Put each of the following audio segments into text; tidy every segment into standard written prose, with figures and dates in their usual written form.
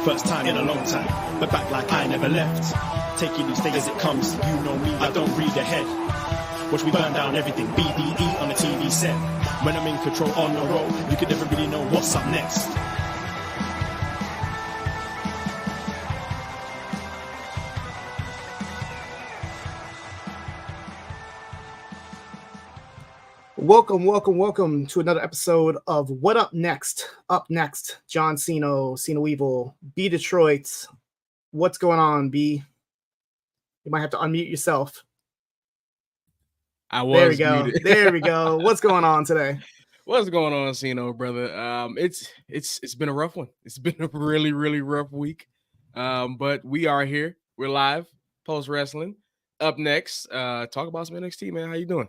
First time in a long time, but back like I never left. Taking each day as it comes, you know me, I don't read ahead. Watch me burn down everything, BDE on the TV set. When I'm in control on the road, you could never really know what's up next. Welcome to another episode of What Up Next? Up Next, John Siino Evil, B-Detroit. What's going on, B? You might have to unmute yourself. There we go. Muted. There we go. What's going on today? What's going on, Siino, brother? It's been a rough one. It's been a really rough week. But we are here. We're live, post wrestling. Up next, talk about some NXT, man. How you doing?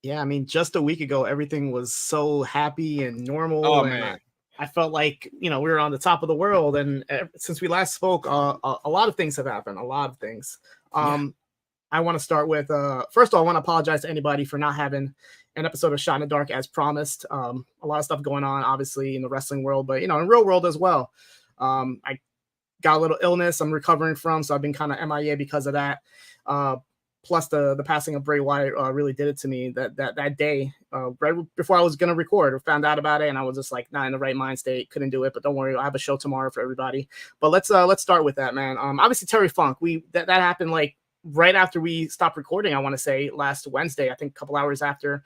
Yeah, I mean, just a week ago, everything was so happy and normal. Oh, and man. I felt like, we were on the top of the world. And since we last spoke, a lot of things have happened. A lot of things. I want to start with, first of all, I want to apologize to anybody for not having an episode of Shot in the Dark as promised. A lot of stuff going on, obviously, in the wrestling world, but, in real world as well. I got a little illness I'm recovering from, so I've been kind of MIA because of that. Plus the passing of Bray Wyatt really did it to me that day, right before I was going to record. I found out about it, and I was just like, not in the right mind state, couldn't do it. But don't worry, I have a show tomorrow for everybody. But let's start with that, man. Obviously Terry Funk, that happened like right after we stopped recording. I want to say last Wednesday, I think a couple hours after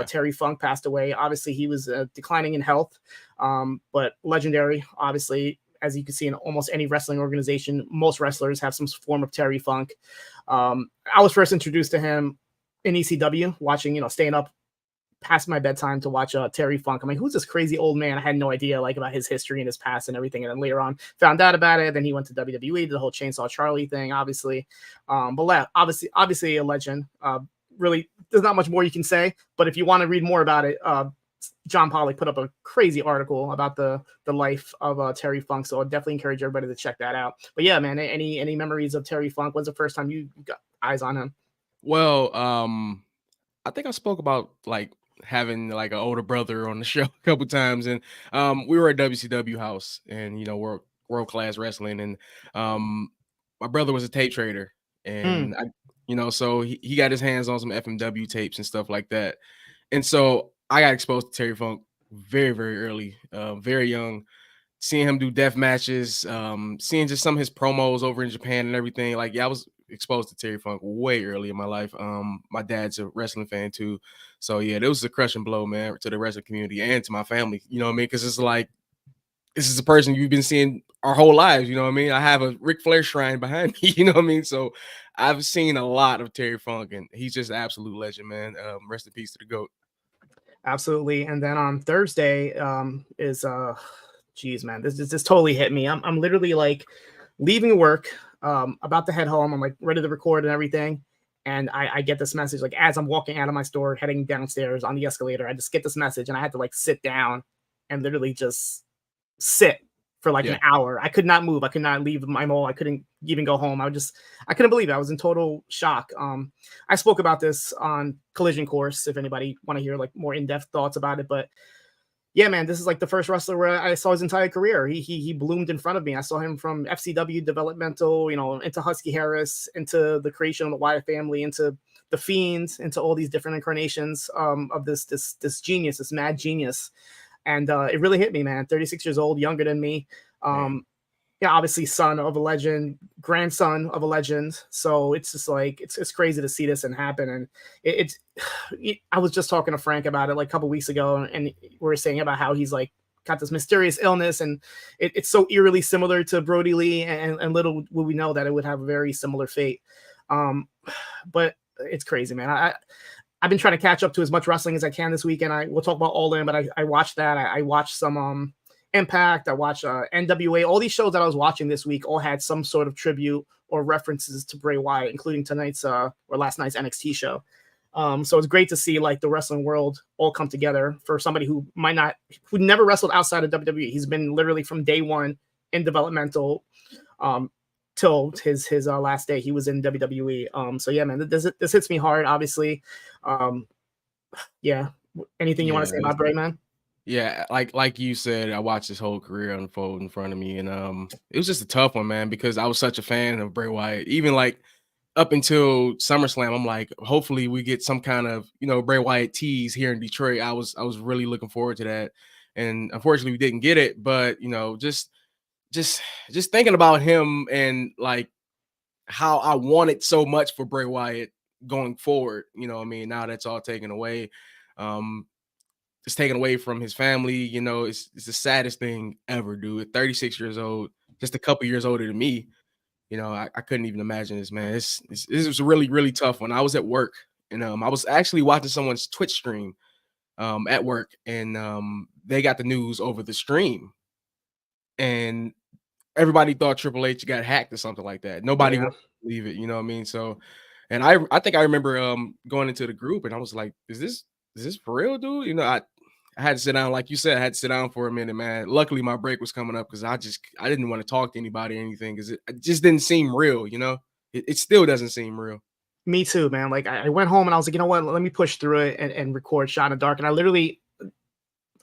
Terry Funk passed away. Obviously, he was declining in health, but legendary, obviously. As you can see in almost any wrestling organization, most wrestlers have some form of Terry Funk. I was first introduced to him in ECW, watching, staying up past my bedtime to watch Terry Funk. I'm like, who's this crazy old man? I had no idea about his history and his past and everything. And then later on found out about it. Then he went to WWE, did the whole Chainsaw Charlie thing, obviously. But obviously a legend. Really, there's not much more you can say. But if you want to read more about it, John Pollock put up a crazy article about the life of Terry Funk, so I'd definitely encourage everybody to check that out. But yeah, man, any memories of Terry Funk? When's the first time you got eyes on him? Well, I think I spoke about having an older brother on the show a couple times, and we were at WCW house, and world class wrestling, and my brother was a tape trader, and so he got his hands on some FMW tapes and stuff like that, and so I got exposed to Terry Funk very early, very young, seeing him do death matches, seeing just some of his promos over in Japan and everything. I was exposed to Terry Funk way early in my life. My dad's a wrestling fan too. So yeah, it was a crushing blow, man, to the wrestling community and to my family, you know what I mean? Because it's like, this is a person you've been seeing our whole lives, you know what I mean? I have a Ric Flair shrine behind me, you know what I mean? So I've seen a lot of Terry Funk, and he's just an absolute legend, man. Rest in peace to the GOAT. Absolutely. And then on Thursday is geez, man, this totally hit me. I'm literally leaving work, about to head home. I'm ready to record and everything. And I get this message, as I'm walking out of my store, heading downstairs on the escalator, I just get this message, and I had to sit down and literally just sit for an hour. I could not move. I could not leave my mall. I couldn't even go home. I couldn't believe it. I was in total shock. I spoke about this on Collision Course, if anybody want to hear more in-depth thoughts about it. But yeah, man, this is the first wrestler where I saw his entire career. He bloomed in front of me. I saw him from FCW developmental, into Husky Harris, into the creation of the Wyatt family, into the Fiends, into all these different incarnations of this genius, this mad genius. And it really hit me, man. 36 years old, younger than me. Obviously son of a legend, grandson of a legend. So it's just it's crazy to see this and happen. And I was just talking to Frank about it a couple weeks ago, and we were saying about how he's got this mysterious illness, and it's so eerily similar to Brody Lee, and little would we know that it would have a very similar fate. But it's crazy, man. I've been trying to catch up to as much wrestling as I can this weekend. We'll talk about All In, but I watched that. I watched some Impact. I watched NWA. All these shows that I was watching this week all had some sort of tribute or references to Bray Wyatt, including tonight's or last night's NXT show. So it's great to see the wrestling world all come together for somebody who never wrestled outside of WWE. He's been literally from day one in developmental, till his last day. He was in WWE. So yeah, man, this hits me hard, obviously. Yeah. Anything you want to say about Bray, man? Yeah, like you said, I watched his whole career unfold in front of me, and it was just a tough one, man, because I was such a fan of Bray Wyatt. Even like up until SummerSlam, I'm like, hopefully we get some kind of, Bray Wyatt tease here in Detroit. I was really looking forward to that, and unfortunately we didn't get it. But just thinking about him and like how I wanted so much for Bray Wyatt going forward, now that's all taken away. It's taken away from his family. It's the saddest thing ever, dude. At 36 years old, just a couple years older than me. I couldn't even imagine this, man. This was a really, really tough one. I was at work, and I was actually watching someone's Twitch stream at work, and they got the news over the stream, and everybody thought Triple H got hacked or something like that. Nobody would believe it, you know what I mean? So, and I think I remember going into the group, and I was like, is this for real, dude? I had to sit down, like you said, I had to sit down for a minute, man. Luckily, my break was coming up because I didn't want to talk to anybody or anything because it just didn't seem real, It still doesn't seem real. Me too, man. Like I went home and I was like, you know what? Let me push through it and record Shot in the Dark. And I literally,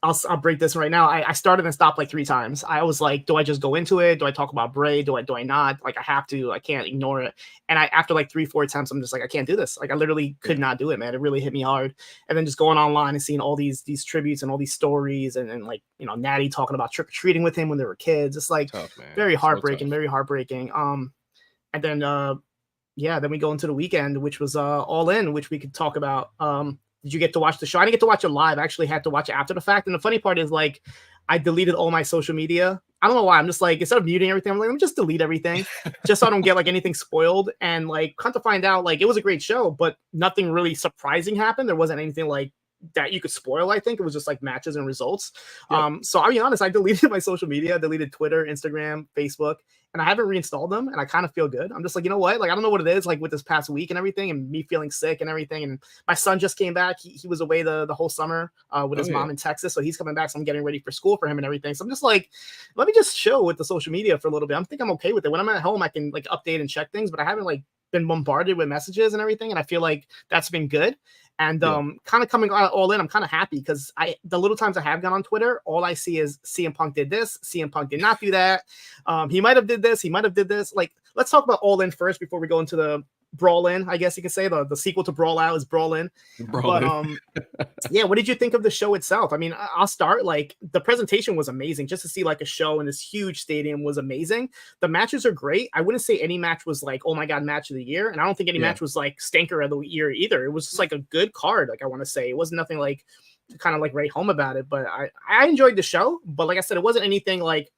I'll break this right now. I started and stopped like 3 times. I was like, do I just go into it? Do I talk about Bray? Do I not? Like I have to. I can't ignore it. And after like 3-4 attempts, I'm just like, I can't do this. Like I literally could not do it, man. It really hit me hard. And then just going online and seeing all these tributes and all these stories and like, Natty talking about trick or treating with him when they were kids. It's like tough, very heartbreaking, very heartbreaking. And then then we go into the weekend, which was All In, which we could talk about. Did you get to watch the show? I didn't get to watch it live. I actually had to watch it after the fact. And the funny part is, like, I deleted all my social media. I don't know why. I'm just like, instead of muting everything, I'm like, let me just delete everything just so I don't get like anything spoiled. And like, come to find out, like, it was a great show, but nothing really surprising happened. There wasn't anything like that you could spoil. I think it was just like matches and results. Yep. So I'll be honest, I deleted my social media, deleted Twitter, Instagram, Facebook, and I haven't reinstalled them. And I kind of feel good. I'm just like, you know what? Like, I don't know what it is, like with this past week and everything, and me feeling sick and everything. And my son just came back. He was away the whole summer with his mom in Texas. So he's coming back. So I'm getting ready for school for him and everything. So I'm just like, let me just chill with the social media for a little bit. I'm okay with it. When I'm at home, I can like update and check things, but I haven't like been bombarded with messages and everything. And I feel like that's been good. And kind of coming all in, I'm kind of happy because the little times I have gone on Twitter, all I see is CM Punk did this, CM Punk did not do that. He might have did this, he might have did this. Like, let's talk about All In first before we go into the Brawl In. I guess you could say the sequel to Brawl Out is Brawl In. But yeah, what did you think of the show itself? I mean, I'll start. Like, the presentation was amazing. Just to see like a show in this huge stadium was amazing. The matches are great. I wouldn't say any match was like, oh my god, match of the year, and I don't think any match was like stinker of the year either. It was just like a good card. Like, I want to say it wasn't nothing like to kind of like write home about it, but I enjoyed the show. But like I said, it wasn't anything like,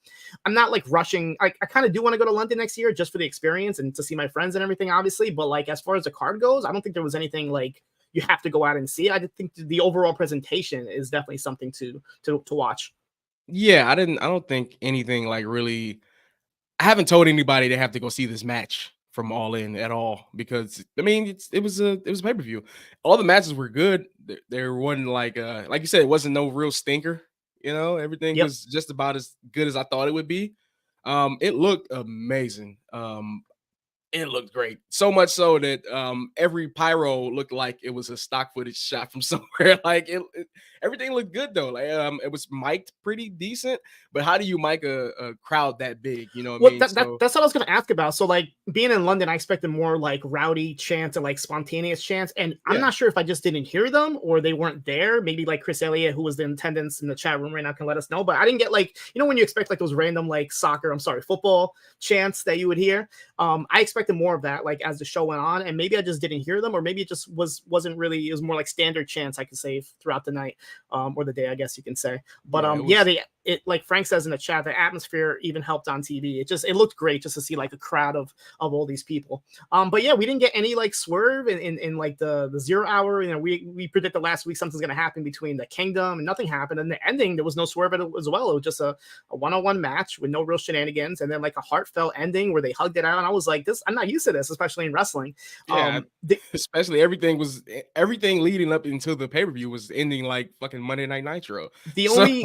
I'm not like rushing. I kind of do want to go to London next year just for the experience and to see my friends and everything, obviously. But like, as far as the card goes, I don't think there was anything like you have to go out and see. I just think the overall presentation is definitely something to watch. Yeah, I don't think anything like really. I haven't told anybody they have to go see this match from All In at all because I mean it was a pay-per-view. All the matches were good. There wasn't like you said, it wasn't no real stinker. Everything was just about as good as I thought it would be. It looked amazing. It looked great. So much so that every pyro looked like it was a stock footage shot from somewhere. Like everything looked good though. Like it was mic'd pretty decent. But how do you mic a crowd that big? You know what I mean? That's what I was going to ask about. So like being in London, I expected more like rowdy chants and like spontaneous chants. And I'm not sure if I just didn't hear them or they weren't there. Maybe like Chris Elliott, who was in attendance in the chat room right now, can let us know. But I didn't get like, when you expect like those random like football chants that you would hear. I expected more of that like as the show went on, and maybe I just didn't hear them, or maybe it just wasn't really. It was more like standard chants I could say throughout the night or the day, I guess you can say. But it like Frank says in the chat, the atmosphere even helped on TV. It looked great just to see like a crowd of all these people. But yeah, we didn't get any like swerve in like the 0 hour. We predicted last week something's gonna happen between the Kingdom, and nothing happened. And the ending, there was no swerve as well. It was just a one-on-one match with no real shenanigans, and then like a heartfelt ending where they hugged it out. And I was like, I'm not used to this, especially in wrestling. Yeah, especially everything leading up until the pay-per-view was ending like fucking Monday Night Nitro. The only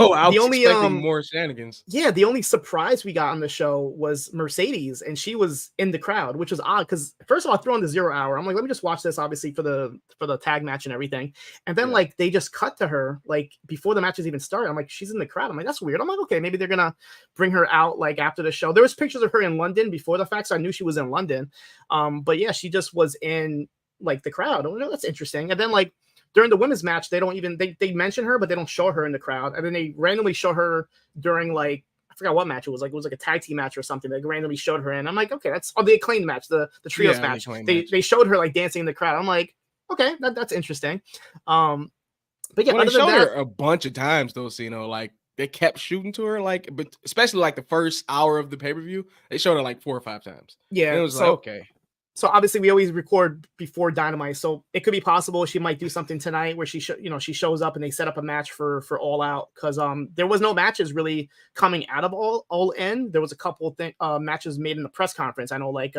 more shenanigans. Yeah, the only surprise we got on the show was Mercedes, and she was in the crowd, which was odd because first of all, I threw on the 0 hour. I'm like, let me just watch this, obviously for the tag match and everything. And then like they just cut to her like before the matches even started. I'm like, she's in the crowd. I'm like, that's weird. I'm like, okay, maybe they're gonna bring her out like after the show. There was pictures of her in London before the fact, so I knew she was in London. But yeah, she just was in like the crowd. Oh no, that's interesting. And then like during the women's match, they don't even they mention her, but they don't show her in the crowd. And then they randomly show her during like I forgot what match it was. Like it was like a tag team match or something. They randomly showed her in. I'm like, okay, that's the acclaimed match, the trios match. They showed her like dancing in the crowd. I'm like, okay, that's interesting. But yeah, they showed her a bunch of times though. So, like they kept shooting to her, like, but especially like the first hour of the pay-per-view, they showed her like 4 or 5 times. Yeah, and it was like okay. So obviously we always record before Dynamite, so it could be possible she might do something tonight where she shows up and they set up a match for All Out because there was no matches really coming out of All In. There was a couple matches made in the press conference. I know like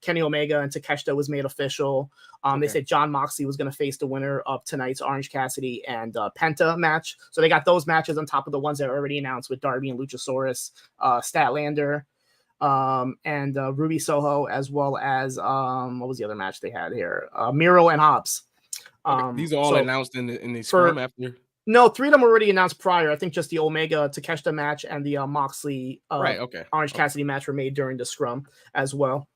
Kenny Omega and Takeshita was made official. They said John Moxley was going to face the winner of tonight's Orange Cassidy and Penta match. So they got those matches on top of the ones that are already announced with Darby and Luchasaurus, Statlander. And Ruby Soho, as well as what was the other match they had here? Miro and Hobbs. These are all announced in the scrum after. No, 3 of them were already announced prior. I think just the Omega Takeshita match and the Moxley Orange Cassidy match were made during the scrum as well.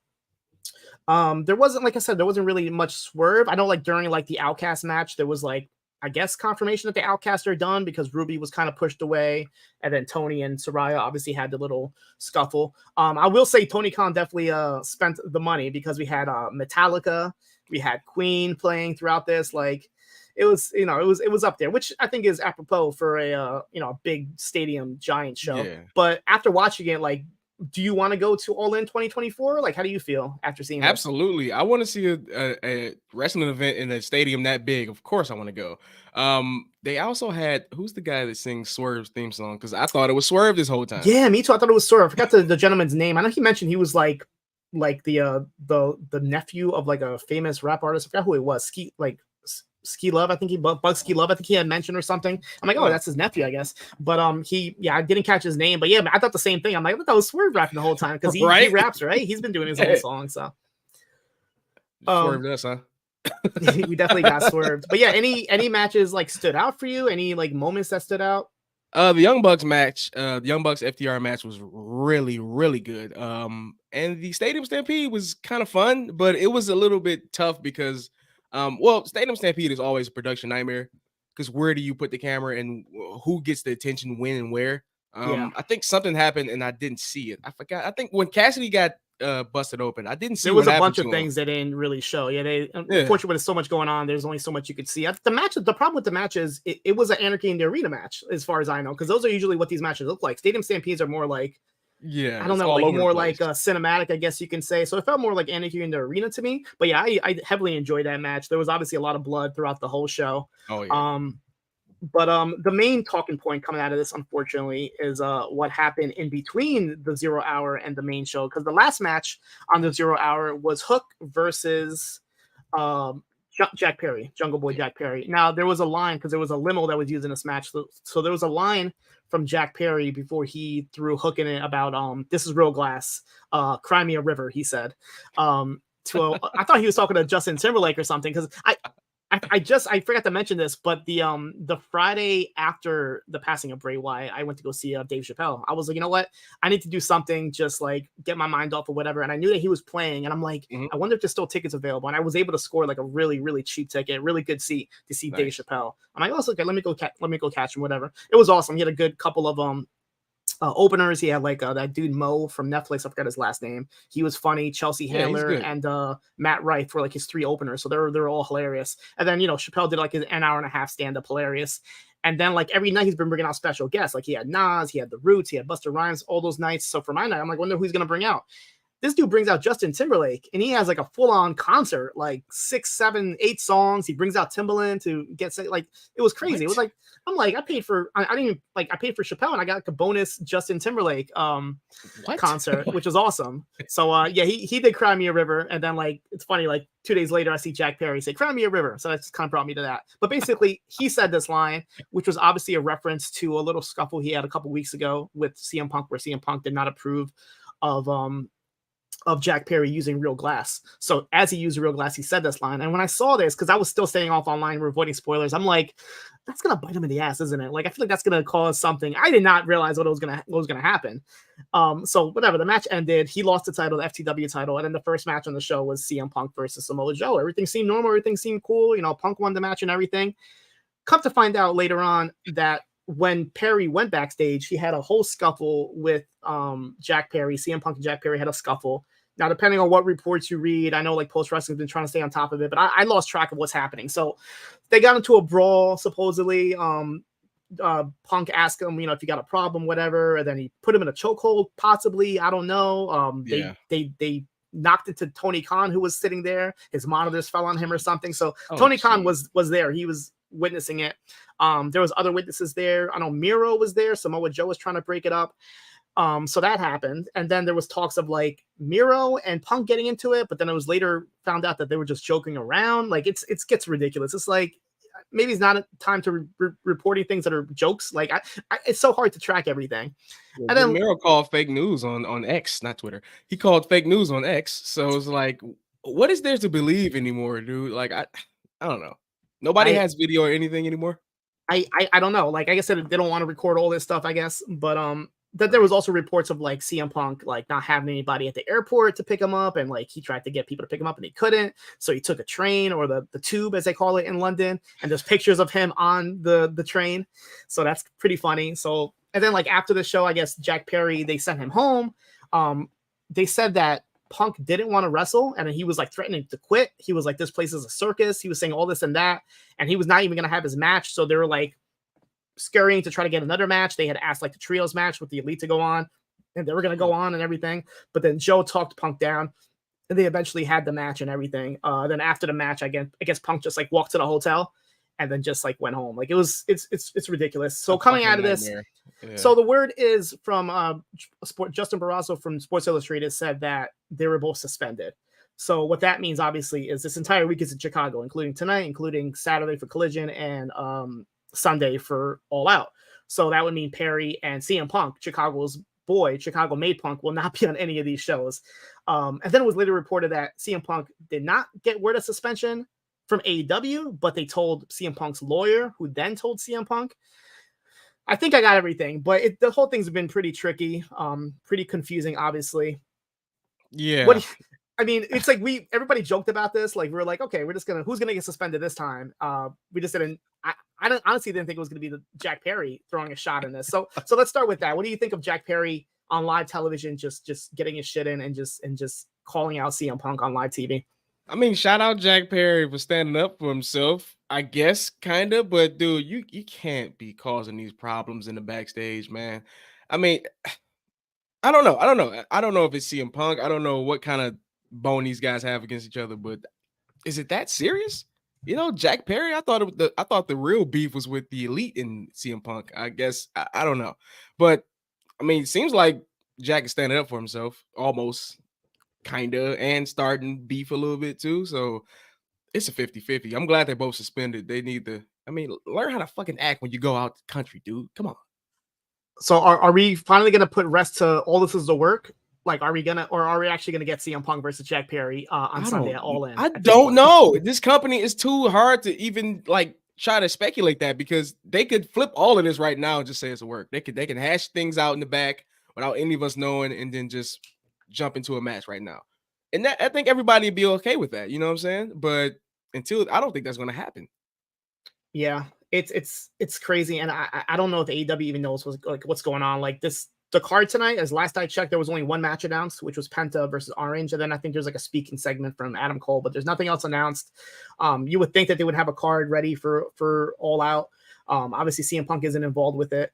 There wasn't, like I said, there wasn't really much swerve. I know like during like the Outcast match, there was like I guess confirmation that the Outcasts are done because Ruby was kind of pushed away, and then Tony and Saraya obviously had the little scuffle. I will say Tony Khan definitely spent the money because we had Metallica, we had Queen playing throughout this. Like it was, it was up there, which I think is apropos for a big stadium giant show. Yeah. But after watching it, like, do you want to go to All In 2024? Like, how do you feel after seeing this? Absolutely. I want to see a wrestling event in a stadium that big. Of course I want to go. They also had, who's the guy that sings Swerve's theme song? Because I thought it was Swerve this whole time. Yeah, me too. I thought it was Swerve. I forgot the gentleman's name. I know he mentioned he was like the nephew of like a famous rap artist. I forgot who it was. Ski Love, I think Bug Ski Love, I think he had mentioned or something. I'm like, oh, that's his nephew, I guess. But I didn't catch his name. But yeah, I thought the same thing. I'm like, I thought that was Swerve rapping the whole time because he raps, right? He's been doing his whole song, so. Swerved us, huh? We definitely got swerved. But yeah, any matches like stood out for you? Any like moments that stood out? The Young Bucks match, the Young Bucks FTR match was really, really good. And the Stadium Stampede was kind of fun, but it was a little bit tough because Stadium Stampede is always a production nightmare because where do you put the camera and who gets the attention when and where? I think something happened and I didn't see it. I forgot. I think when Cassidy got busted open, I didn't see. There was a bunch of things that didn't really show. Unfortunately, with so much going on, there's only so much you could see. The problem with the match is it was an Anarchy in the Arena match, as far as I know, because those are usually what these matches look like. Stadium Stampedes are more like, I don't know, like more like cinematic, I guess you can say. So it felt more like Anarchy in the Arena to me. But yeah, I heavily enjoyed that match. There was obviously a lot of blood throughout the whole show. Oh yeah. But the main talking point coming out of this, unfortunately, is what happened in between the 0 hour and the main show. Because the last match on the 0 hour was Hook versus Jack Perry, Jungle Boy Jack Perry. Now, there was a line, because there was a limo that was used in this match. So there was a line from Jack Perry before he threw Hook in it about, this is real glass, cry me a river, he said. I thought he was talking to Justin Timberlake or something, because I forgot to mention this, but the Friday after the passing of Bray Wyatt, I went to go see Dave Chappelle. I was like, you know what? I need to do something, just like get my mind off or whatever. And I knew that he was playing, and I'm like, I wonder if there's still tickets available. And I was able to score like a really, really cheap ticket, really good seat to see Dave Chappelle. I'm like, oh, okay, let me go catch him, whatever. It was awesome. He had a good couple of openers. He had like that dude Mo from Netflix. I forgot his last name. He was funny. Chelsea Handler and Matt Rife were like his 3 openers. So they're all hilarious. And then Chappelle did like an hour and a half stand up, hilarious. And then like every night he's been bringing out special guests. Like he had Nas, he had The Roots, he had Busta Rhymes, all those nights. So for my night, I'm like, wonder who he's gonna bring out. this dude brings out Justin Timberlake, and he has like a full-on concert, like 6, 7, 8 songs. He brings out Timbaland to get like, it was crazy. What? It was like, I'm like, I paid for Chappelle, and I got like a bonus Justin Timberlake concert, which was awesome. So yeah, he did Cry Me a River, and then like, it's funny, like 2 days later I see Jack Perry say Cry Me a River, so that just kind of brought me to that. But basically he said this line, which was obviously a reference to a little scuffle he had a couple weeks ago with CM Punk, where CM Punk did not approve of Jack Perry using real glass. So as he used real glass, he said this line. And when I saw this, because I was still staying off online, we're avoiding spoilers, I'm like, that's gonna bite him in the ass, isn't it? Like, I feel like that's gonna cause something. I did not realize what was gonna happen. So whatever, the match ended. He lost the title, the FTW title, and then the first match on the show was CM Punk versus Samoa Joe. Everything seemed normal, everything seemed cool. You know, Punk won the match and everything. Come to find out later on that when Perry went backstage, he had a whole scuffle with Jack Perry. CM Punk and Jack Perry had a scuffle. Now, depending on what reports you read, I know like Post Wrestling's been trying to stay on top of it, but I lost track of what's happening. So they got into a brawl, supposedly. Punk asked him, you know, if you got a problem, whatever, and then he put him in a chokehold, possibly. I don't know. They knocked into Tony Khan, who was sitting there. His monitors fell on him or something. So Tony Khan was there. He was witnessing it. There was other witnesses there. I know Miro was there. Samoa Joe was trying to break it up. So that happened. And then there was talks of like Miro and Punk getting into it, but then it was later found out that they were just joking around. Like it gets ridiculous. It's like, maybe it's not a time to reporting things that are jokes. Like it's so hard to track everything. Yeah, and then Miro called fake news on X, not Twitter. He called fake news on X. So it's like, what is there to believe anymore, dude? Like, I don't know. Nobody has video or anything anymore. I don't know. Like I said, they don't want to record all this stuff, I guess. But that there was also reports of like CM Punk like not having anybody at the airport to pick him up, and like he tried to get people to pick him up and he couldn't, so he took a train, or the tube as they call it in London, and there's pictures of him on the train, so that's pretty funny. So and then like after the show, I guess Jack Perry, they sent him home. They said that Punk didn't want to wrestle, and he was like threatening to quit. He was like, this place is a circus. He was saying all this and that, and he was not even going to have his match. So they were like scurrying to try to get another match. They had asked like the trios match with the Elite to go on, and they were going to go on and everything. But then Joe talked Punk down, and they eventually had the match and everything. Then after the match, I guess Punk just like walked to the hotel and then just like went home. Like it's ridiculous. So coming out of this, so the word is from Justin Barrasso from Sports Illustrated said that they were both suspended. So what that means obviously is this entire week is in Chicago, including tonight, including Saturday for Collision, and Sunday for All Out. So that would mean Perry and CM Punk, Chicago's boy, Chicago made Punk, will not be on any of these shows. And then it was later reported that CM Punk did not get word of suspension from AEW, but they told CM Punk's lawyer, who then told CM Punk. I think I got everything, but the whole thing's been pretty tricky, pretty confusing, obviously. Yeah. I mean, it's like everybody joked about this. Like, we were like, okay, who's going to get suspended this time? We just didn't, I honestly didn't think it was going to be the Jack Perry throwing a shot in this. So let's start with that. What do you think of Jack Perry on live television, just getting his shit in and just calling out CM Punk on live TV? I mean, shout out Jack Perry for standing up for himself, I guess, kind of. But dude, you can't be causing these problems in the backstage, man. I mean, I don't know. I don't know if it's CM Punk. I don't know what kind of bone these guys have against each other, but is it that serious? You know, Jack Perry, I thought the real beef was with the Elite in CM Punk. I guess I don't know. But I mean, it seems like Jack is standing up for himself almost, kinda, and starting beef a little bit too. So it's a 50-50. I'm glad they're both suspended. They need to, learn how to fucking act when you go out the country, dude. Come on. So are we finally gonna put rest to all this is the work? Like, are we actually gonna get CM Punk versus Jack Perry on Sunday at All In? I don't know. This company is too hard to even like try to speculate that, because they could flip all of this right now and just say it's a work. They can hash things out in the back without any of us knowing, and then just jump into a match right now. And that, I think everybody would be okay with that. You know what I'm saying? But until, I don't think that's going to happen. Yeah, it's crazy, and I don't know if AEW even knows what's going on. Like the card tonight, as last I checked, there was only one match announced, which was Penta versus Orange, and then I think there's like a speaking segment from Adam Cole, but there's nothing else announced. You would think that they would have a card ready for All Out. Obviously, CM Punk isn't involved with it.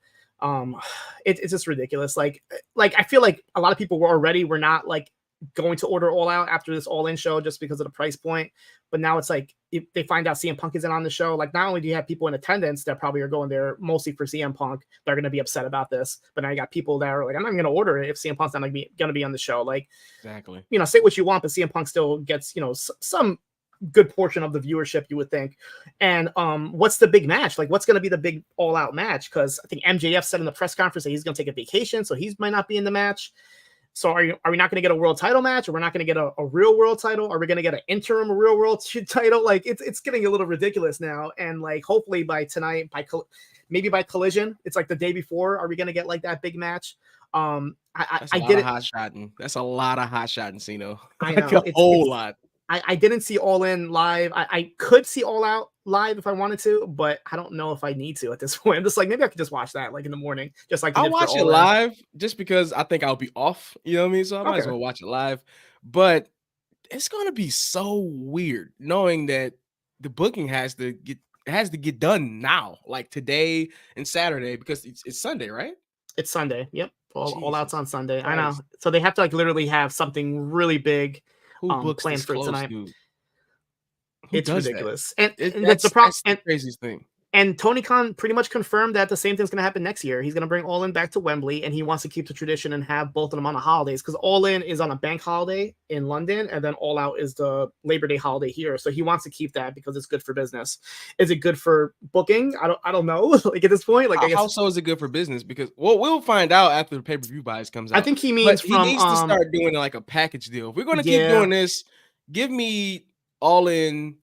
It's just ridiculous. Like I feel like a lot of people were not like going to order All Out after this All In show just because of the price point. But now it's like if they find out CM Punk isn't on the show, like not only do you have people in attendance that probably are going there mostly for CM Punk, they're going to be upset about this. But now you got people that are like, I'm not going to order it if CM Punk's not going to be on the show. Like, exactly. Say what you want, but CM Punk still gets, some good portion of the viewership, you would think. And what's the big match? Like, what's going to be the big All Out match? Because I think MJF said in the press conference that he's going to take a vacation, so he might not be in the match. So are we not going to get a world title match, or we're not going to get a real world title? Are we going to get an interim real world title? Like it's getting a little ridiculous now. And like hopefully by tonight, maybe by Collision, it's like the day before. Are we going to get like that big match? I did it. Hot shotting. That's a lot of hot shotting, Siino. I know, like a whole lot. I didn't see All In live. I could see All Out live if I wanted to, but I don't know if I need to at this point. I'm just like, maybe I could just watch that like in the morning. Just like I'll watch it live just because I think I'll be off. You know what I mean? So I might as well watch it live. But it's gonna be so weird knowing that the booking has to get done now, like today and Saturday, because it's Sunday, right? It's Sunday. Yep. All Out's on Sunday. I know. So they have to like literally have something really big. Who books planned for tonight? It's ridiculous, and that's the problem. That's the craziest thing. And Tony Khan pretty much confirmed that the same thing's going to happen next year. He's going to bring All In back to Wembley, and he wants to keep the tradition and have both of them on the holidays, because All In is on a bank holiday in London, and then All Out is the Labor Day holiday here. So he wants to keep that because it's good for business. Is it good for booking? I don't know. Like at this point, like how so is it good for business? Because we'll find out after the pay-per-view buys comes out. I think he means he needs to start doing like a package deal. If we're going to keep doing this, give me All In.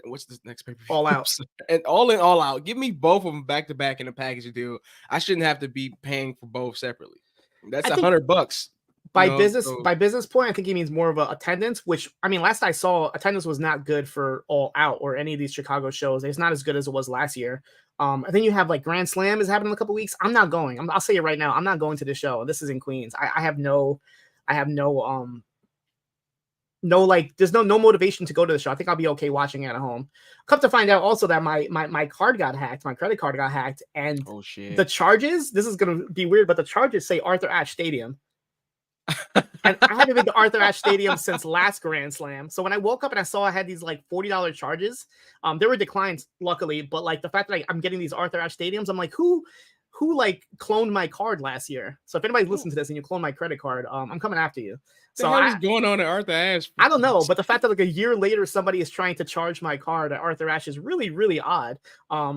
What's the next paper? All Out. And All In, All Out. Give me both of them back to back in a package deal. I shouldn't have to be paying for both separately. That's $100. By business point, I think he means more of a attendance, which I mean, last I saw, attendance was not good for All Out or any of these Chicago shows. It's not as good as it was last year. I think you have like Grand Slam is happening in a couple weeks. I'm not going. I'll say it right now. I'm not going to the show. This is in Queens. I have no there's no motivation to go to the show. I think I'll be okay watching it at home. Come to find out also that my card got hacked. My credit card got hacked. And the charges, this is going to be weird, but the charges say Arthur Ashe Stadium. And I haven't been to Arthur Ashe Stadium since last Grand Slam. So when I woke up and I saw I had these like $40 charges, there were declines luckily, but like the fact that I'm getting these Arthur Ashe Stadiums, I'm like, who like cloned my card last year? So if anybody's listening to this and you clone my credit card, I'm coming after you. So what's going on at Arthur Ashe? I don't know, but the fact that like a year later somebody is trying to charge my card at Arthur Ashe is really, really odd.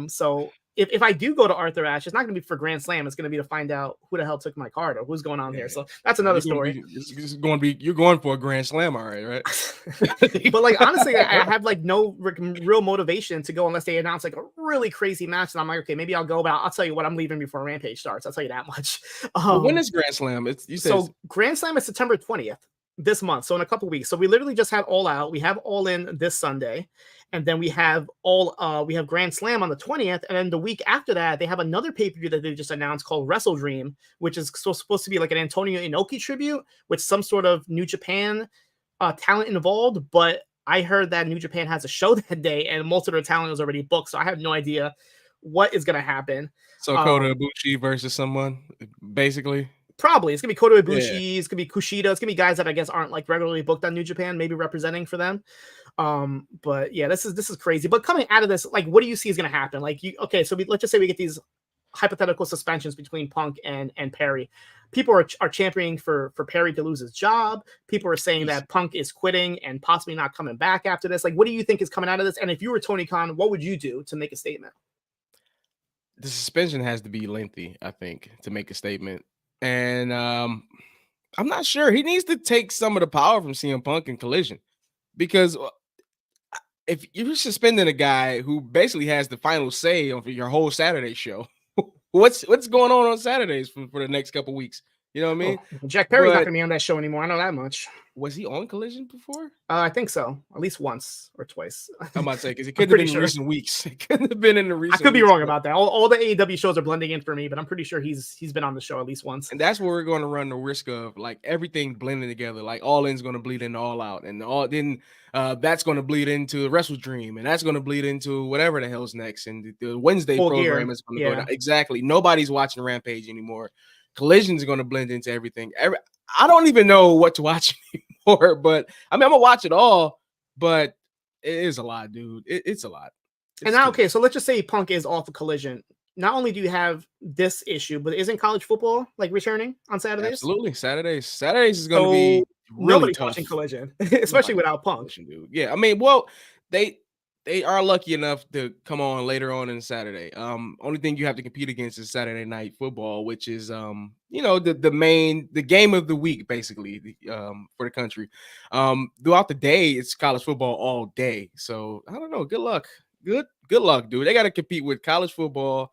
So if I do go to Arthur Ashe, it's not going to be for Grand Slam. It's going to be to find out who the hell took my card or who's going on there. So that's another story. You're going for a Grand Slam, all right? But like honestly, I have like no real motivation to go unless they announce like a really crazy match, and I'm like, okay, maybe I'll go. But I'll tell you what, I'm leaving before Rampage starts. I'll tell you that much. When is Grand Slam? Grand Slam is September 20th. This month, so in a couple weeks. So we literally just had All Out. We have All In this Sunday, and then we have Grand Slam on the 20th, and then the week after that, they have another pay-per-view that they just announced called Wrestle Dream, which is supposed to be like an Antonio Inoki tribute with some sort of New Japan talent involved. But I heard that New Japan has a show that day, and most of their talent is already booked, so I have no idea what is going to happen. So Kota Ibushi versus someone, basically. Probably it's gonna be Kota Ibushi, it's gonna be Kushida, it's gonna be guys that I guess aren't like regularly booked on New Japan, maybe representing for them. But yeah, this is crazy. But coming out of this, like, what do you see is gonna happen? Like, so let's just say we get these hypothetical suspensions between Punk and Perry. People are championing for Perry to lose his job. People are saying that Punk is quitting and possibly not coming back after this. Like, what do you think is coming out of this? And if you were Tony Khan, what would you do to make a statement? The suspension has to be lengthy, I think, to make a statement. And I'm not sure. He needs to take some of the power from CM Punk and Collision, because if you're suspending a guy who basically has the final say on your whole Saturday show, what's going on Saturdays for the next couple weeks? You know what I mean? Jack Perry's not going to be on that show anymore. I know that much. Was he on Collision before? I think so. At least once or twice. I'm about to say, because it could have been in recent weeks. It couldn't have been in the recent I could be wrong about that. All the AEW shows are blending in for me, but I'm pretty sure he's been on the show at least once. And that's where we're going to run the risk of like everything blending together. Like All In's going to bleed into All Out, and that's going to bleed into Wrestle Dream, and that's going to bleed into whatever the hell's next. And the Wednesday program is going to go down. Exactly. Nobody's watching Rampage anymore. Collision's going to blend into everything. I don't even know what to watch anymore. But I mean, I'm gonna watch it all. But it is a lot, dude. It's a lot. And now, okay, so let's just say Punk is off of Collision. Not only do you have this issue, but isn't college football like returning on Saturdays? Absolutely, Saturdays is going to be really nobody's tough. Watching Collision, especially without Punk. Dude. Yeah, I mean, well, they are lucky enough to come on later on in Saturday. Only thing you have to compete against is Saturday Night Football, which is the game of the week basically for the country. Throughout the day, it's college football all day. So I don't know. Good luck. Good luck, dude. They got to compete with college football.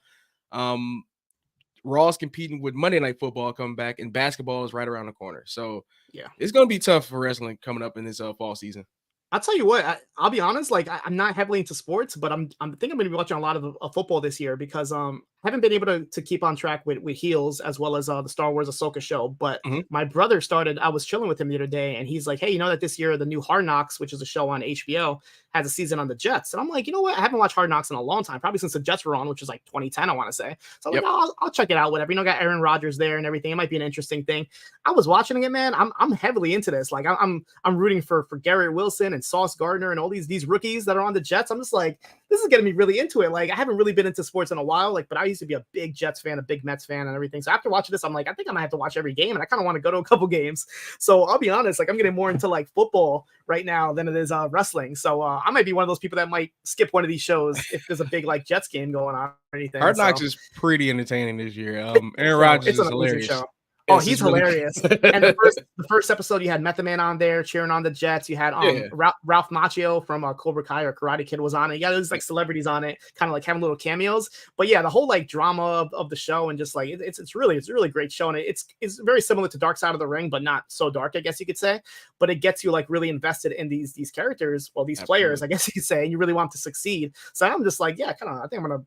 Raw's competing with Monday Night Football coming back, and basketball is right around the corner. So yeah, it's gonna be tough for wrestling coming up in this fall season. I'll tell you what, I'll be honest, like I'm not heavily into sports, but I think I'm going to be watching a lot of football this year because I haven't been able to keep on track with Heels as well as the Star Wars Ahsoka show. But my brother I was chilling with him the other day, and he's like, hey, you know that this year the new Hard Knocks, which is a show on HBO, has a season on the Jets. And I'm like, you know what? I haven't watched Hard Knocks in a long time, probably since the Jets were on, which was like 2010, I want to say. So I'm like, I'll check it out, whatever. You know, got Aaron Rodgers there and everything. It might be an interesting thing. I was watching it, man. I'm heavily into this. Like I'm rooting for Garrett Wilson and Sauce Gardner and all these rookies that are on the Jets. I'm just like, this is getting me really into it. Like I haven't really been into sports in a while, but I used to be a big Jets fan, a big Mets fan and everything. So after watching this, I'm like, I think I might have to watch every game, and I kind of want to go to a couple games. So I'll be honest, like I'm getting more into like football right now than it is wrestling. So I might be one of those people that might skip one of these shows if there's a big like Jets game going on or anything. Hard Knocks is pretty entertaining this year. Aaron Rodgers is hilarious. Show. Oh, he's hilarious. And the first episode, you had Method Man on there cheering on the Jets. You had Ralph Macchio from Cobra Kai or Karate Kid was on it. Yeah, there's like celebrities on it, kind of like having little cameos. But yeah, the whole like drama of the show and just like it's a really great show. And it's very similar to Dark Side of the Ring, but not so dark, I guess you could say. But it gets you like really invested in these characters, these players, I guess you could say, and you really want to succeed. So I'm just like, yeah, I think I'm gonna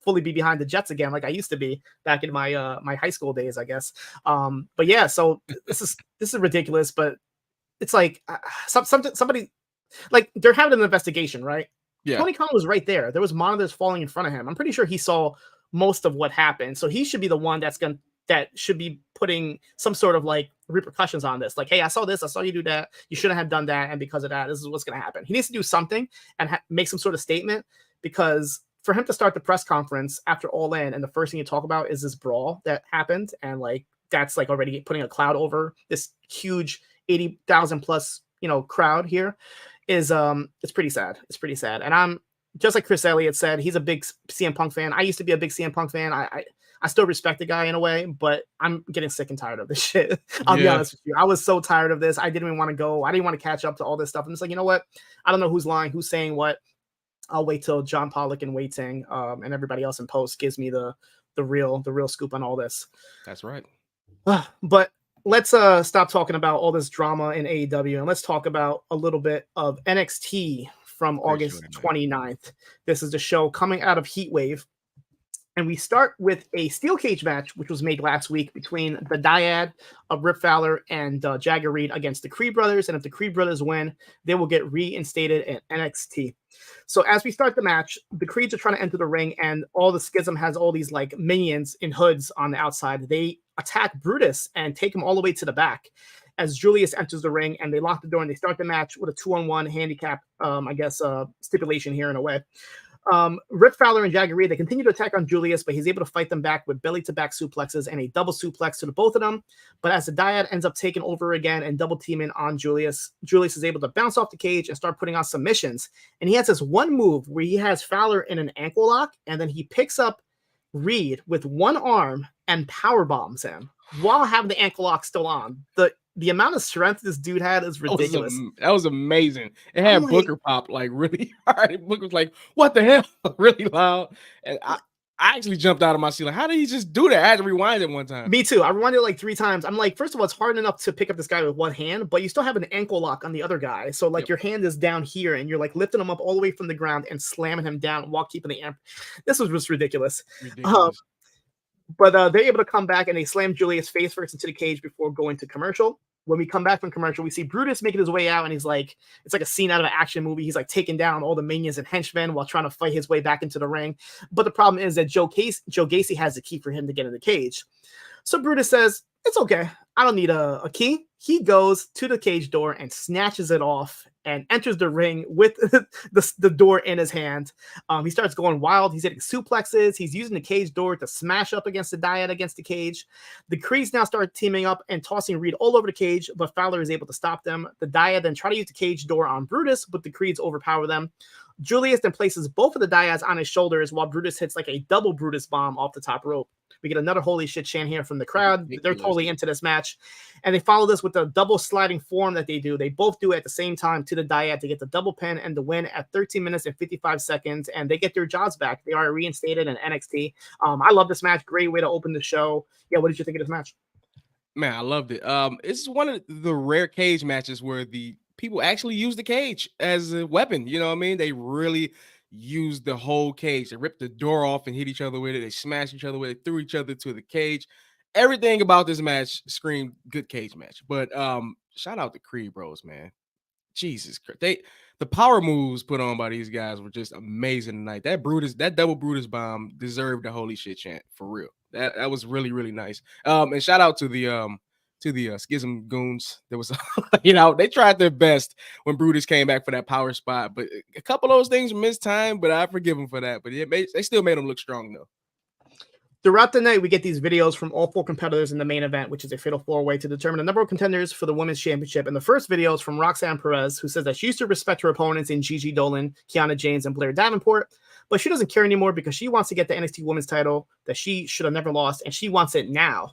fully be behind the Jets again, like I used to be back in my my high school days, I guess. But yeah, so this is ridiculous, but it's like somebody like they're having an investigation, right? Yeah. Tony Khan was right there. There was monitors falling in front of him. I'm pretty sure he saw most of what happened, so he should be the one that should be putting some sort of like repercussions on this. Like, hey, I saw this, I saw you do that. You shouldn't have done that, and because of that, this is what's going to happen. He needs to do something and make some sort of statement, because for him to start the press conference after All In, and the first thing you talk about is this brawl that happened, and like that's like already putting a cloud over this huge 80,000 plus crowd here, is it's pretty sad. It's pretty sad. And I'm just like Chris Elliott said, he's a big CM Punk fan. I used to be a big CM Punk fan. I still respect the guy in a way, but I'm getting sick and tired of this shit. I'll be honest with you. I was so tired of this. I didn't even want to go. I didn't want to catch up to all this stuff. I'm just like, you know what? I don't know who's lying, who's saying what. I'll wait till John Pollock and Wei Ting and everybody else in post gives me the real scoop on all this. That's right. But let's stop talking about all this drama in AEW, and let's talk about a little bit of NXT from August 29th. This is the show coming out of Heatwave. And we start with a steel cage match, which was made last week between the Dyad of Rip Fowler and Jagger Reed against the Creed brothers. And if the Creed brothers win, they will get reinstated in NXT. So as we start the match, the Creeds are trying to enter the ring, and all the Schism has all these like minions in hoods on the outside. They attack Brutus and take him all the way to the back as Julius enters the ring, and they lock the door, and they start the match with a 2-on-1 handicap, stipulation here in a way. Rip Fowler and Jagger Reed, they continue to attack on Julius, but he's able to fight them back with belly-to-back suplexes and a double suplex to the both of them. But as the Dyad ends up taking over again and double teaming on Julius, Julius is able to bounce off the cage and start putting on submissions. And he has this one move where he has Fowler in an ankle lock, and then he picks up Reed with one arm and power bombs him while having the ankle lock still on. The amount of strength this dude had is ridiculous. That was amazing. It had Booker pop like really hard. Booker was like, "What the hell?" really loud. And I actually jumped out of my seat. Like, how did he just do that? I had to rewind it one time. Me too. I rewinded it like 3 times. I'm like, first of all, it's hard enough to pick up this guy with one hand, but you still have an ankle lock on the other guy. So like your hand is down here, and you're like lifting him up all the way from the ground and slamming him down while keeping the amp. This was just ridiculous. But they're able to come back, and they slam Julius face first into the cage before going to commercial. When we come back from commercial, we see Brutus making his way out, and he's like, it's like a scene out of an action movie. He's like taking down all the minions and henchmen while trying to fight his way back into the ring. But the problem is that Joe Gacy has the key for him to get in the cage. So Brutus says, it's okay. I don't need a key. He goes to the cage door and snatches it off and enters the ring with the door in his hand. He starts going wild. He's hitting suplexes. He's using the cage door to smash up against the Dyad against the cage. The Creeds now start teaming up and tossing Reed all over the cage, but Fowler is able to stop them. The Dyad then try to use the cage door on Brutus, but the Creeds overpower them. Julius then places both of the Dyads on his shoulders while Brutus hits like a double Brutus bomb off the top rope. We get another holy shit chant here from the crowd. They're totally into this match. And they follow this with a double sliding form that they do. They both do it at the same time to the Dyad to get the double pin and the win at 13 minutes and 55 seconds. And they get their jobs back. They are reinstated in NXT. I love this match. Great way to open the show. Yeah, what did you think of this match? Man, I loved it. It's one of the rare cage matches where the people actually use the cage as a weapon. You know what I mean? They really used the whole cage. They ripped the door off and hit each other with it. They smashed each other with it, threw each other to the cage. Everything about this match screamed good cage match. But shout out to Creed Bros, man. Jesus Christ. The power moves put on by these guys were just amazing tonight. That double Brutus bomb deserved the holy shit chant for real. That was really, really nice. And shout out to the Schism Goons. There was, they tried their best when Brutus came back for that power spot, but a couple of those things missed time, but I forgive them for that. But they still made them look strong, though. Throughout the night, we get these videos from all 4 competitors in the main event, which is a fatal 4-way to determine the number of contenders for the women's championship. And the first video is from Roxanne Perez, who says that she used to respect her opponents in Gigi Dolin, Kiana James, and Blair Davenport, but she doesn't care anymore because she wants to get the NXT women's title that she should have never lost, and she wants it now.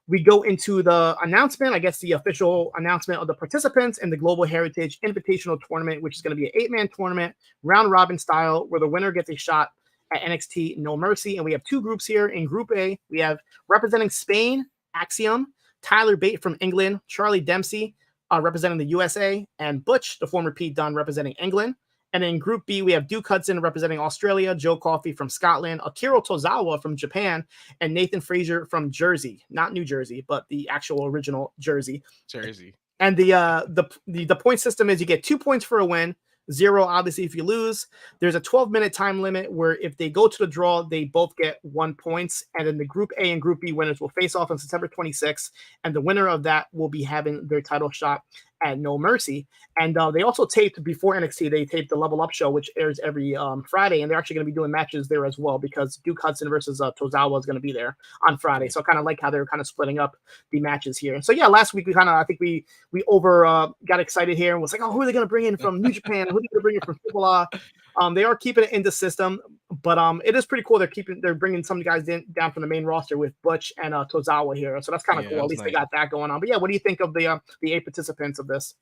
We go into the announcement, I guess the official announcement of the participants in the Global Heritage Invitational Tournament, which is going to be an 8-man tournament, round-robin style, where the winner gets a shot at NXT No Mercy. And we have 2 groups here. In Group A, we have representing Spain, Axiom, Tyler Bate from England, Charlie Dempsey representing the USA, and Butch, the former Pete Dunne, representing England. And in Group B, we have Duke Hudson representing Australia, Joe Coffey from Scotland, Akira Tozawa from Japan, and Nathan Frazer from Jersey. Not New Jersey, but the actual original Jersey. And the point system is you get 2 points for a win, 0 obviously if you lose. There's a 12-minute time limit where if they go to the draw, they both get 1 point. And then the Group A and Group B winners will face off on September 26th. And the winner of that will be having their title shot at No Mercy. And they also taped before NXT, they taped the Level Up show, which airs every Friday. And they're actually going to be doing matches there as well because Duke Hudson versus Tozawa is going to be there on Friday. So I kind of like how they're kind of splitting up the matches here. So yeah, last week I think we got excited here and was like, oh, who are they going to bring in from New Japan? Who are they going to bring in from AAA? They are keeping it in the system, but it is pretty cool. They're bringing some guys down from the main roster with Butch and Tozawa here. So that's kind of cool. At least they got that going on. But yeah, what do you think of the 8 participants of this?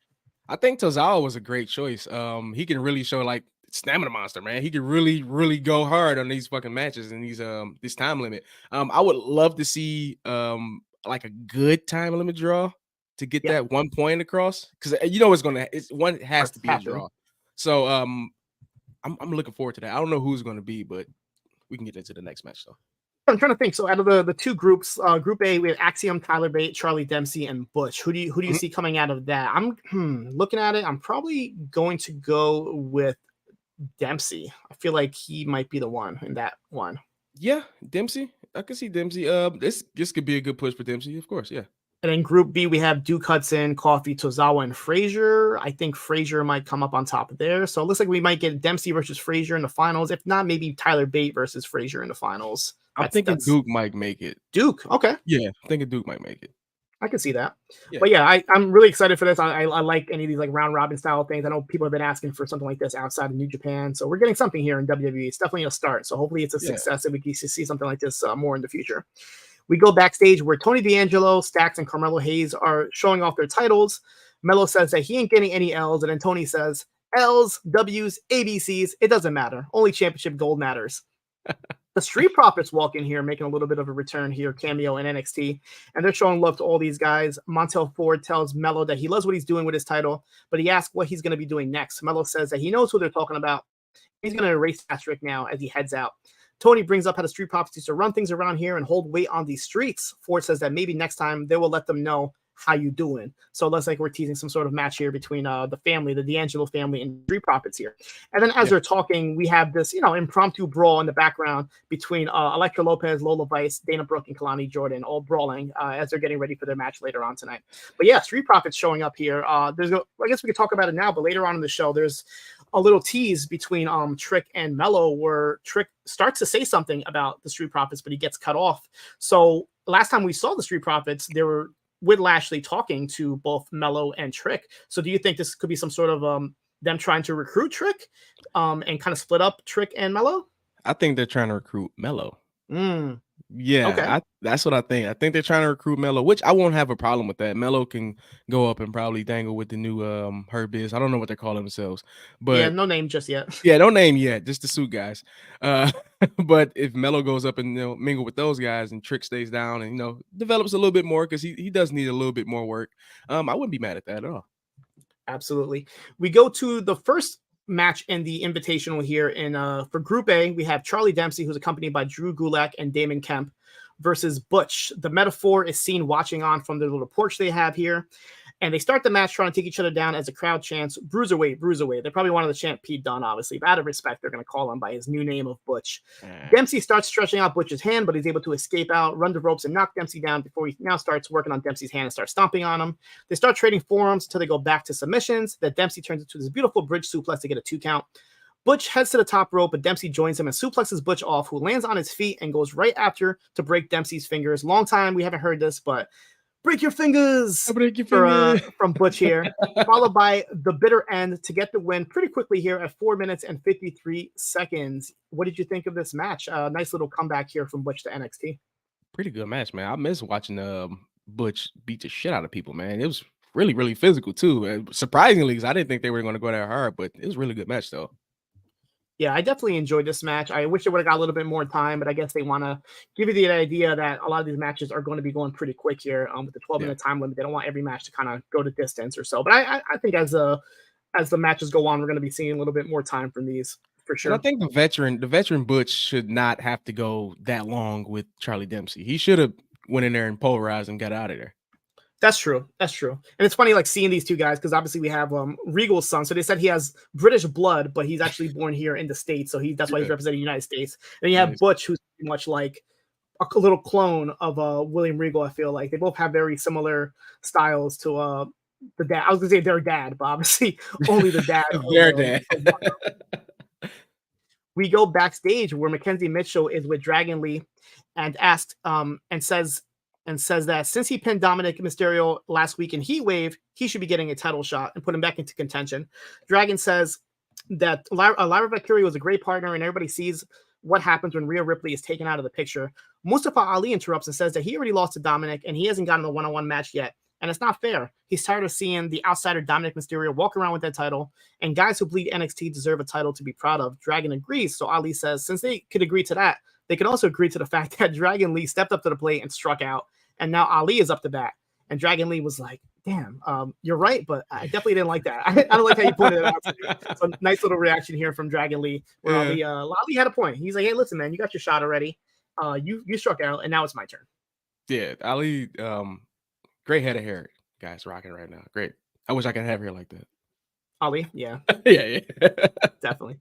I think Tozawa was a great choice. He can really show like stamina monster, man. He can really, really go hard on these fucking matches and these this time limit. I would love to see like a good time limit draw to get that 1 point across because it has to be a draw. So I'm looking forward to that. I don't know who's going to be, but we can get into the next match though. I'm trying to think. So out of the 2 groups, Group A, we have Axiom, Tyler Bate, Charlie Dempsey, and Butch. Who do you see coming out of that? I'm looking at it. I'm probably going to go with Dempsey. I feel like he might be the one in that one. Yeah, Dempsey. I can see Dempsey. This could be a good push for Dempsey, of course. Yeah. And in Group B, we have Duke Hudson, Coffey, Tozawa, and Frazer. I think Frazer might come up on top of there. So it looks like we might get Dempsey versus Frazer in the finals. If not, maybe Tyler Bate versus Frazer in the finals. I'm thinking Duke might make it. Duke, okay. Yeah, I'm thinking Duke might make it. I can see that. Yeah. But yeah, I'm really excited for this. I like any of these like round robin style things. I know people have been asking for something like this outside of New Japan. So we're getting something here in WWE. It's definitely a start. So hopefully it's a success and we can see something like this more in the future. We go backstage where Tony D'Angelo, Stax, and Carmelo Hayes are showing off their titles. Melo says that he ain't getting any L's. And then Tony says, L's, W's, ABCs, it doesn't matter. Only championship gold matters. The Street Profits walk in here, making a little bit of a return here, cameo in NXT, and they're showing love to all these guys. Montel Ford tells Melo that he loves what he's doing with his title, but he asks what he's going to be doing next. Melo says that he knows who they're talking about. He's going to erase Patrick now as he heads out. Tony brings up how the Street Profits used to run things around here and hold weight on these streets. Ford says that maybe next time they will let them know how you doing? So it looks like we're teasing some sort of match here between the family, the D'Angelo family, and Street Profits here. And then as they're talking, we have this, impromptu brawl in the background between Elektra, Lopez, Lola Vice, Dana Brooke, and Kelani Jordan, all brawling as they're getting ready for their match later on tonight. But yeah, Street Profits showing up here. I guess we could talk about it now, but later on in the show, there's a little tease between Trick and Mello where Trick starts to say something about the Street Profits, but he gets cut off. So last time we saw the Street Profits, they were with Lashley talking to both Mello and Trick. So do you think this could be some sort of them trying to recruit Trick and kind of split up Trick and Mello? I think they're trying to recruit Mello. Yeah, okay. That's what I think. I think they're trying to recruit Mello, which I won't have a problem with that. Mello can go up and probably dangle with the new Her Biz. I don't know what they call themselves, but yeah, no name just yet. Yeah, no name yet, just the suit guys. But if Mello goes up and mingle with those guys, and Trick stays down and develops a little bit more because he does need a little bit more work, I wouldn't be mad at that at all. Absolutely. We go to the first match in the Invitational here for Group A. We have Charlie Dempsey, who's accompanied by Drew Gulak and Damon Kemp, versus Butch. The Metaphor is seen watching on from the little porch they have here, and they start the match trying to take each other down as the crowd chants "Bruiserweight, Bruiserweight." They probably wanted to chant Pete Dunne, obviously, but out of respect, they're going to call him by his new name of Butch. Dempsey starts stretching out Butch's hand, but he's able to escape out, run the ropes, and knock Dempsey down before he now starts working on Dempsey's hand and starts stomping on him. They start trading forearms until they go back to submissions. That Dempsey turns into this beautiful bridge suplex to get a 2 count. Butch heads to the top rope, but Dempsey joins him and suplexes Butch off, who lands on his feet and goes right after to break Dempsey's fingers. Long time we haven't heard this, but break your fingers, from Butch here, followed by the bitter end to get the win pretty quickly here at 4 minutes and 53 seconds. What did you think of this match? Nice little comeback here from Butch to NXT. Pretty good match, man. I miss watching Butch beat the shit out of people, man. It was really, really physical too. Surprisingly, because I didn't think they were going to go that hard, but it was a really good match though. Yeah, I definitely enjoyed this match. I wish it would have got a little bit more time, but I guess they want to give you the idea that a lot of these matches are going to be going pretty quick here with the 12-minute time limit. They don't want every match to kind of go to distance or so. But I think as the matches go on, we're going to be seeing a little bit more time from these for sure. And I think the veteran Butch should not have to go that long with Charlie Dempsey. He should have went in there and pulverized and got out of there. That's true. And it's funny, like seeing these two guys, because obviously we have Regal's son. So they said he has British blood, but he's actually born here in the States. So that's why he's representing the United States. And you have Butch, who's pretty much like a little clone of William Regal. I feel like they both have very similar styles to the dad. I was gonna say their dad, but obviously only the dad. Their dad. We go backstage where Mackenzie Mitchell is with Dragon Lee and asked and says that since he pinned Dominic Mysterio last week in Heat Wave, he should be getting a title shot and put him back into contention. Dragon says that Lyra Valkyrie was a great partner, and everybody sees what happens when Rhea Ripley is taken out of the picture. Mustafa Ali interrupts and says that he already lost to Dominic, and he hasn't gotten a one-on-one match yet, and it's not fair. He's tired of seeing the outsider Dominic Mysterio walk around with that title, and guys who bleed NXT deserve a title to be proud of. Dragon agrees, so Ali says since they could agree to that, they could also agree to the fact that Dragon Lee stepped up to the plate and struck out, and now Ali is up to bat. And Dragon Lee was like, damn, you're right, but I definitely didn't like that. I don't like how you pointed it out. So nice little reaction here from Dragon Lee, where Ali had a point. He's like, hey, listen, man, you got your shot already. You struck out, and now it's my turn. Yeah, Ali, great head of hair, guys, rocking right now. Great. I wish I could have hair like that. Ali, yeah. yeah. Definitely.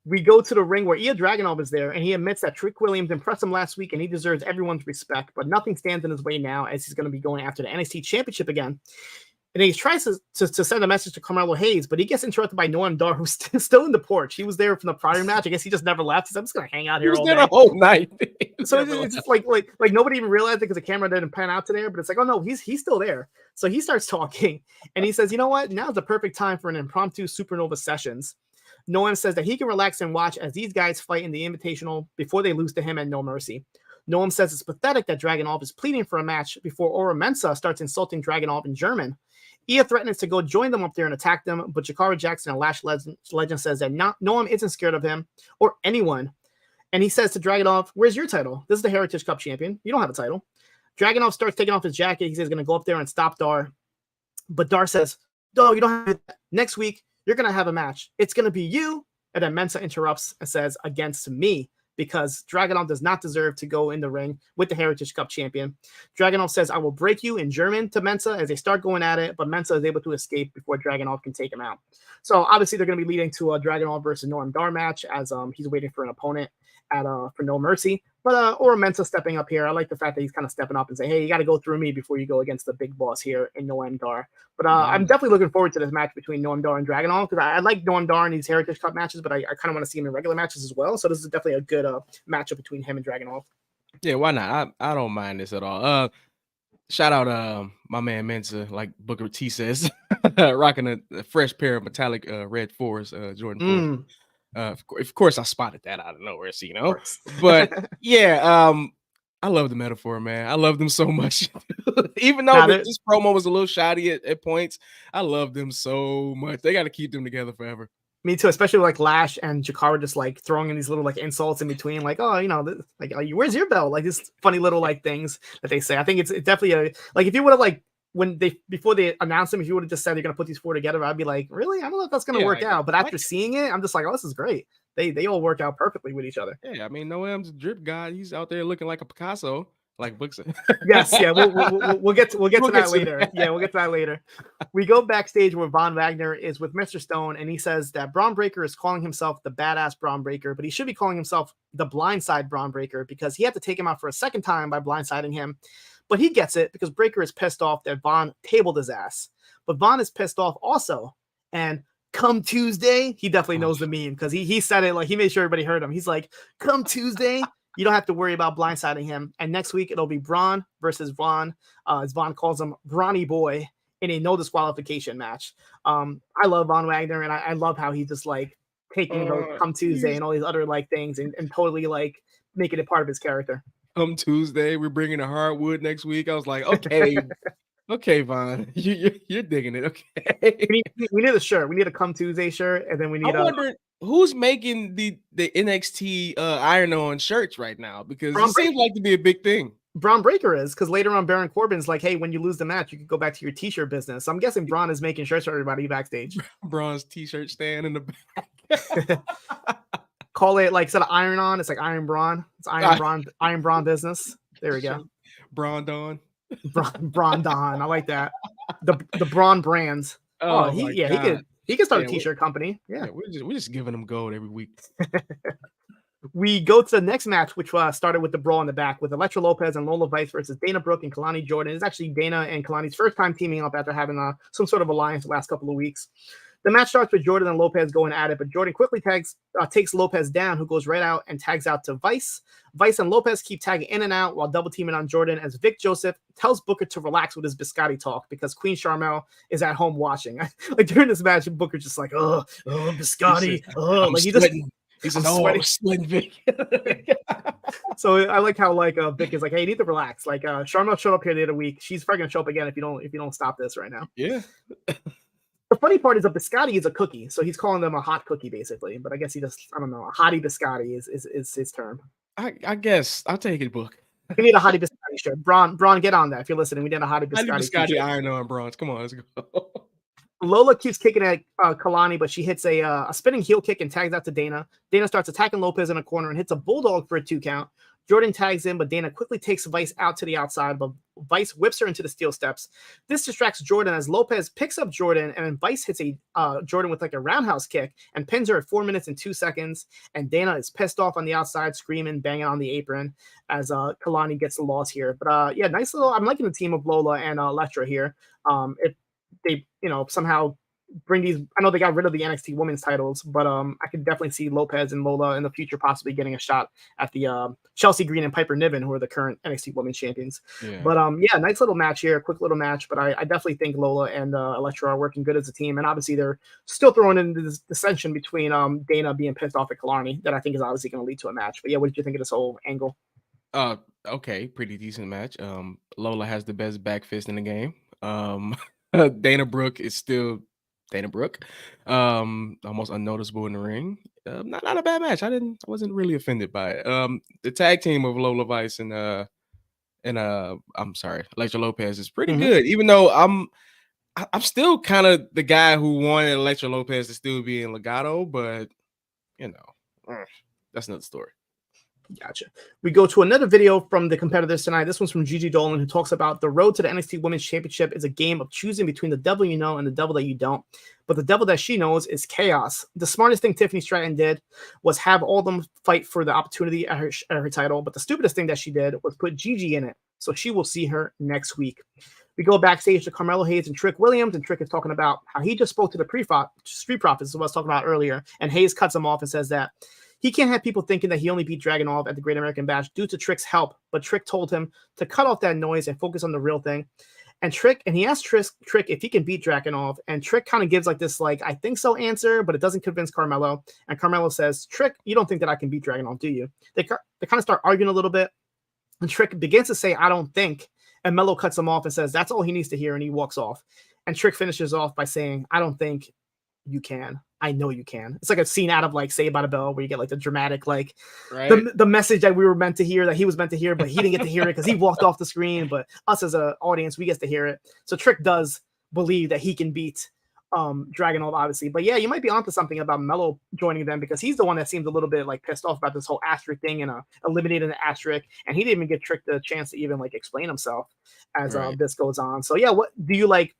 We go to the ring where Ilya Dragunov is there, and he admits that Trick Williams impressed him last week, and he deserves everyone's respect, but nothing stands in his way now as he's going to be going after the NXT Championship again. And he tries to send a message to Carmelo Hayes, but he gets interrupted by Noam Dar, who's still in the porch. He was there from the prior match. I guess he just never left. He's like, I'm just going to hang out here all day. The whole night. So it's just like nobody even realized it because the camera didn't pan out to there, but it's like, oh no, he's still there. So he starts talking, and he says, you know what? Now's the perfect time for an impromptu Supernova Sessions. Noam says that he can relax and watch as these guys fight in the Invitational before they lose to him at No Mercy. Noam says it's pathetic that Dragunov is pleading for a match before Ora Mensa starts insulting Dragunov in German. Ia threatens to go join them up there and attack them, but Jakara Jackson and Lash Legend says that Noam isn't scared of him or anyone. And he says to Dragunov, where's your title? This is the Heritage Cup champion. You don't have a title. Dragunov starts taking off his jacket. He says he's going to go up there and stop Dar. But Dar says, no, you don't have that. Next week, you're going to have a match. It's going to be you. And then Mensa interrupts and says, against me. because Dragunov does not deserve to go in the ring with the Heritage Cup champion. Dragunov says, "I will break you" in German to Mensah as they start going at it, but Mensah is able to escape before Dragunov can take him out. So obviously they're going to be leading to a Dragunov versus Noam Dar match as he's waiting for an opponent for No Mercy. But or Mensah stepping up here. I like the fact that he's kind of stepping up and saying, "Hey, you got to go through me before you go against the big boss here in Noam Dar." But I'm definitely looking forward to this match between Noam Dar and Dragunov because I like Noam Dar in these Heritage Cup matches, but I kind of want to see him in regular matches as well. So this is definitely a good matchup between him and Dragunov. Yeah, why not? I don't mind this at all. Shout out my man Mensah, like Booker T says, rocking a fresh pair of metallic red 4s, Jordan 4s. Of course, I spotted that out of nowhere, so, you know. But yeah, I love the metaphor, man. I love them so much. Even though this promo was a little shoddy at points, I love them so much. They got to keep them together forever. Me too, especially like Lash and Jakara just like throwing in these little like insults in between, like, oh, you know, like, where's your belt? Like this funny little like things that they say. I think it's definitely like if you would have like before they announced them, if you would have just said they're gonna put these 4 together, I'd be like, really? I don't know if that's gonna work out. But after seeing it, I'm just like, oh, this is great. They all work out perfectly with each other. Yeah, I mean, Noam's a drip god. He's out there looking like a Picasso. Like Book said. Yes, yeah, we'll get to that later. Yeah, we'll get to that later. We go backstage where Von Wagner is with Mr. Stone, and he says that Braun Breaker is calling himself the badass Braun Breaker, but he should be calling himself the blindside Braun Breaker because he had to take him out for a second time by blindsiding him. But he gets it because Breaker is pissed off that Von tabled his ass. But Von is pissed off also, and come Tuesday, he definitely knows the meme because he said it like he made sure everybody heard him. He's like, come Tuesday, you don't have to worry about blindsiding him. And next week, it'll be Braun versus Von, as Von calls him Brawny Boy, in a no disqualification match. I love Von Wagner, and I love how he's just like taking those come Tuesday and all these other like things and totally like making it part of his character. Come Tuesday, we're bringing a hardwood next week. I was like, okay. Okay, Von, you're digging it. Okay. We need a shirt. We need a Come Tuesday shirt, and then we need. I wonder who's making the NXT iron-on shirts right now because it seems like to be a big thing. Braun Breaker is because later on Baron Corbin's like, hey, when you lose the match, you can go back to your t-shirt business. So I'm guessing Braun is making shirts for everybody backstage. Braun's t-shirt stand in the back. Call it like instead of Iron On, it's like Iron Braun. It's Iron Braun business. There we go. Braun Dawn. Braun Dawn. I like that. The Braun brands. He could start a t-shirt company. Yeah, we're just giving them gold every week. We go to the next match, which started with the brawl in the back with Elektra Lopez and Lola Vice versus Dana Brooke and Kelani Jordan. It's actually Dana and Kalani's first time teaming up after having some sort of alliance the last couple of weeks. The match starts with Jordan and Lopez going at it, but Jordan quickly takes Lopez down, who goes right out and tags out to Vice. Vice and Lopez keep tagging in and out while double teaming on Jordan as Vic Joseph tells Booker to relax with his biscotti talk because Queen Charmel is at home watching. Like during this match, Booker's just like, oh, biscotti. He's sweating Vic. So I like how like Vic is like, hey, you need to relax. Like Charmel showed up here the other week. She's probably gonna show up again if you don't stop this right now. Yeah. The funny part is a biscotti is a cookie, so he's calling them a hot cookie basically. But I guess I don't know, a hottie biscotti is his term. I guess I'll take it, Book. We need a hottie biscotti shirt. Braun, get on that if you're listening. We need a hottie biscotti. Iron on bronze. Come on, let's go. Lola keeps kicking at Kelani, but she hits a spinning heel kick and tags out to Dana. Dana starts attacking Lopez in a corner and hits a bulldog for a 2 count. Jordan tags in, but Dana quickly takes Vice out to the outside, but Vice whips her into the steel steps. This distracts Jordan as Lopez picks up Jordan, and then Vice hits a Jordan with like a roundhouse kick and pins her at 4 minutes and 2 seconds. And Dana is pissed off on the outside, screaming, banging on the apron as Kelani gets the loss here. But yeah, nice little. I'm liking the team of Lola and Elektra here. If they, somehow bring these. I know they got rid of the NXT women's titles, but I could definitely see Lopez and Lola in the future possibly getting a shot at the Chelsea Green and Piper Niven, who are the current NXT women's champions. Yeah. But yeah, nice little match here, quick little match. But I definitely think Lola and Elektra are working good as a team, and obviously they're still throwing in this dissension between Dana being pissed off at Kelani that I think is obviously going to lead to a match. But yeah, what did you think of this whole angle? Okay, pretty decent match. Lola has the best back fist in the game. Dana Brooke is still Dana Brooke, almost unnoticeable in the ring. Not a bad match. I wasn't really offended by it. The tag team of Lola Vice and I'm sorry, Elektra Lopez is pretty good. Even though I'm still kind of the guy who wanted Elektra Lopez to still be in Legato, but that's another story. Gotcha. We go to another video from the competitors tonight. This one's from Gigi Dolin, who talks about the road to the NXT Women's Championship is a game of choosing between the devil you know and the devil that you don't. But the devil that she knows is chaos. The smartest thing Tiffany Stratton did was have all of them fight for the opportunity at her title. But the stupidest thing that she did was put Gigi in it. So she will see her next week. We go backstage to Carmelo Hayes and Trick Williams, and Trick is talking about how he just spoke to the Street Profits, what I was talking about earlier. And Hayes cuts him off and says that he can't have people thinking that he only beat Dragunov at the Great American Bash due to Trick's help, but Trick told him to cut off that noise and focus on the real thing. And he asked Trick if he can beat Dragunov, and Trick kind of gives like this, like, I think so answer, but it doesn't convince Carmelo. And Carmelo says, Trick, you don't think that I can beat Dragunov, do you? They kind of start arguing a little bit, and Trick begins to say, I don't think, and Melo cuts him off and says, that's all he needs to hear, and he walks off. And Trick finishes off by saying, I don't think you can. I know you can. It's like a scene out of like Saved by the Bell where you get like the dramatic, like the message that we were meant to hear, that he was meant to hear, but he didn't get to hear it because he walked off the screen. But us as an audience, we get to hear it. So Trick does believe that he can beat Dragunov, obviously. But yeah, you might be onto something about Melo joining them, because he's the one that seems a little bit like pissed off about this whole asterisk thing and eliminating the asterisk. And he didn't even give Trick the chance to even like explain himself as this goes on. So yeah, what do you like?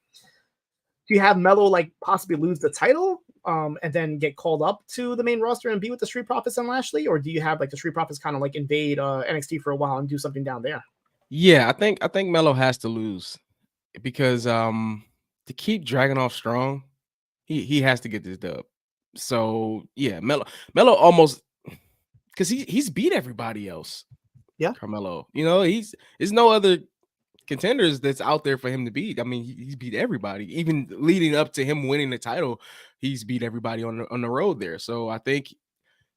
Do you have Melo like possibly lose the title and then get called up to the main roster and be with the Street Profits and Lashley? Or do you have like the Street Profits kind of like invade NXT for a while and do something down there? Yeah, I think Melo has to lose, because to keep Dragunov strong, he has to get this dub. So yeah, Melo almost, because he's beat everybody else. Yeah, Carmelo, there's no other contenders that's out there for him to beat. I mean, he's beat everybody. Even leading up to him winning the title, he's beat everybody on the road there. So I think,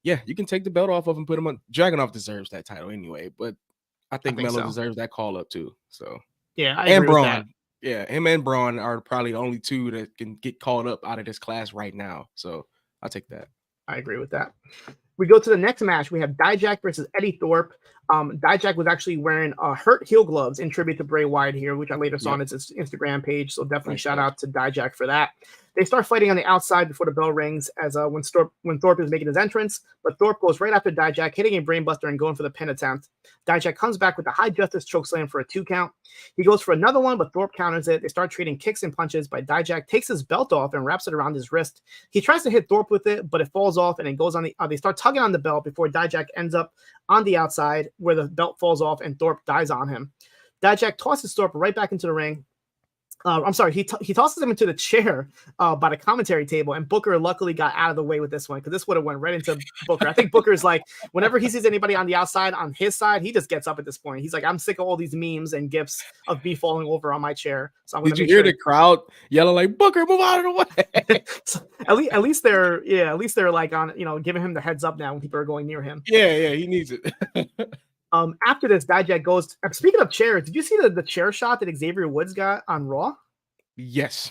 yeah, you can take the belt off of him, put him on. Dragunov deserves that title anyway, but I think Melo deserves that call up too. So yeah, I agree with that. Yeah, him and Braun are probably the only two that can get called up out of this class right now. So I'll take that. I agree with that. We go to the next match. We have Dijak versus Eddy Thorpe. Dijak was actually wearing hurt heel gloves in tribute to Bray Wyatt here, which I later saw on his Instagram page. So definitely shout out to Dijak for that. They start fighting on the outside before the bell rings as when Thorpe is making his entrance, but Thorpe goes right after Dijak, hitting a brainbuster and going for the pin attempt. Dijak comes back with the high justice chokeslam for a 2 count. He goes for another one, but Thorpe counters it. They start trading kicks and punches, but Dijak takes his belt off and wraps it around his wrist. He tries to hit Thorpe with it, but it falls off and it goes on they start tugging on the belt before Dijak ends up on the outside where the belt falls off and Thorpe dies on him. Dijak tosses Thorpe right back into the ring. I'm sorry, he tosses him into the chair by the commentary table, and Booker luckily got out of the way with this one, because this would have went right into Booker. I think Booker's like, whenever he sees anybody on the outside on his side, he just gets up at this point. He's like, I'm sick of all these memes and gifs of me falling over on my chair. So I'm gonna Did you hear the crowd yelling like, Booker, move out of the way? So at least they're like on, giving him the heads up now when people are going near him. Yeah, he needs it. After this, Dijak goes. Speaking of chairs, did you see the chair shot that Xavier Woods got on Raw? Yes.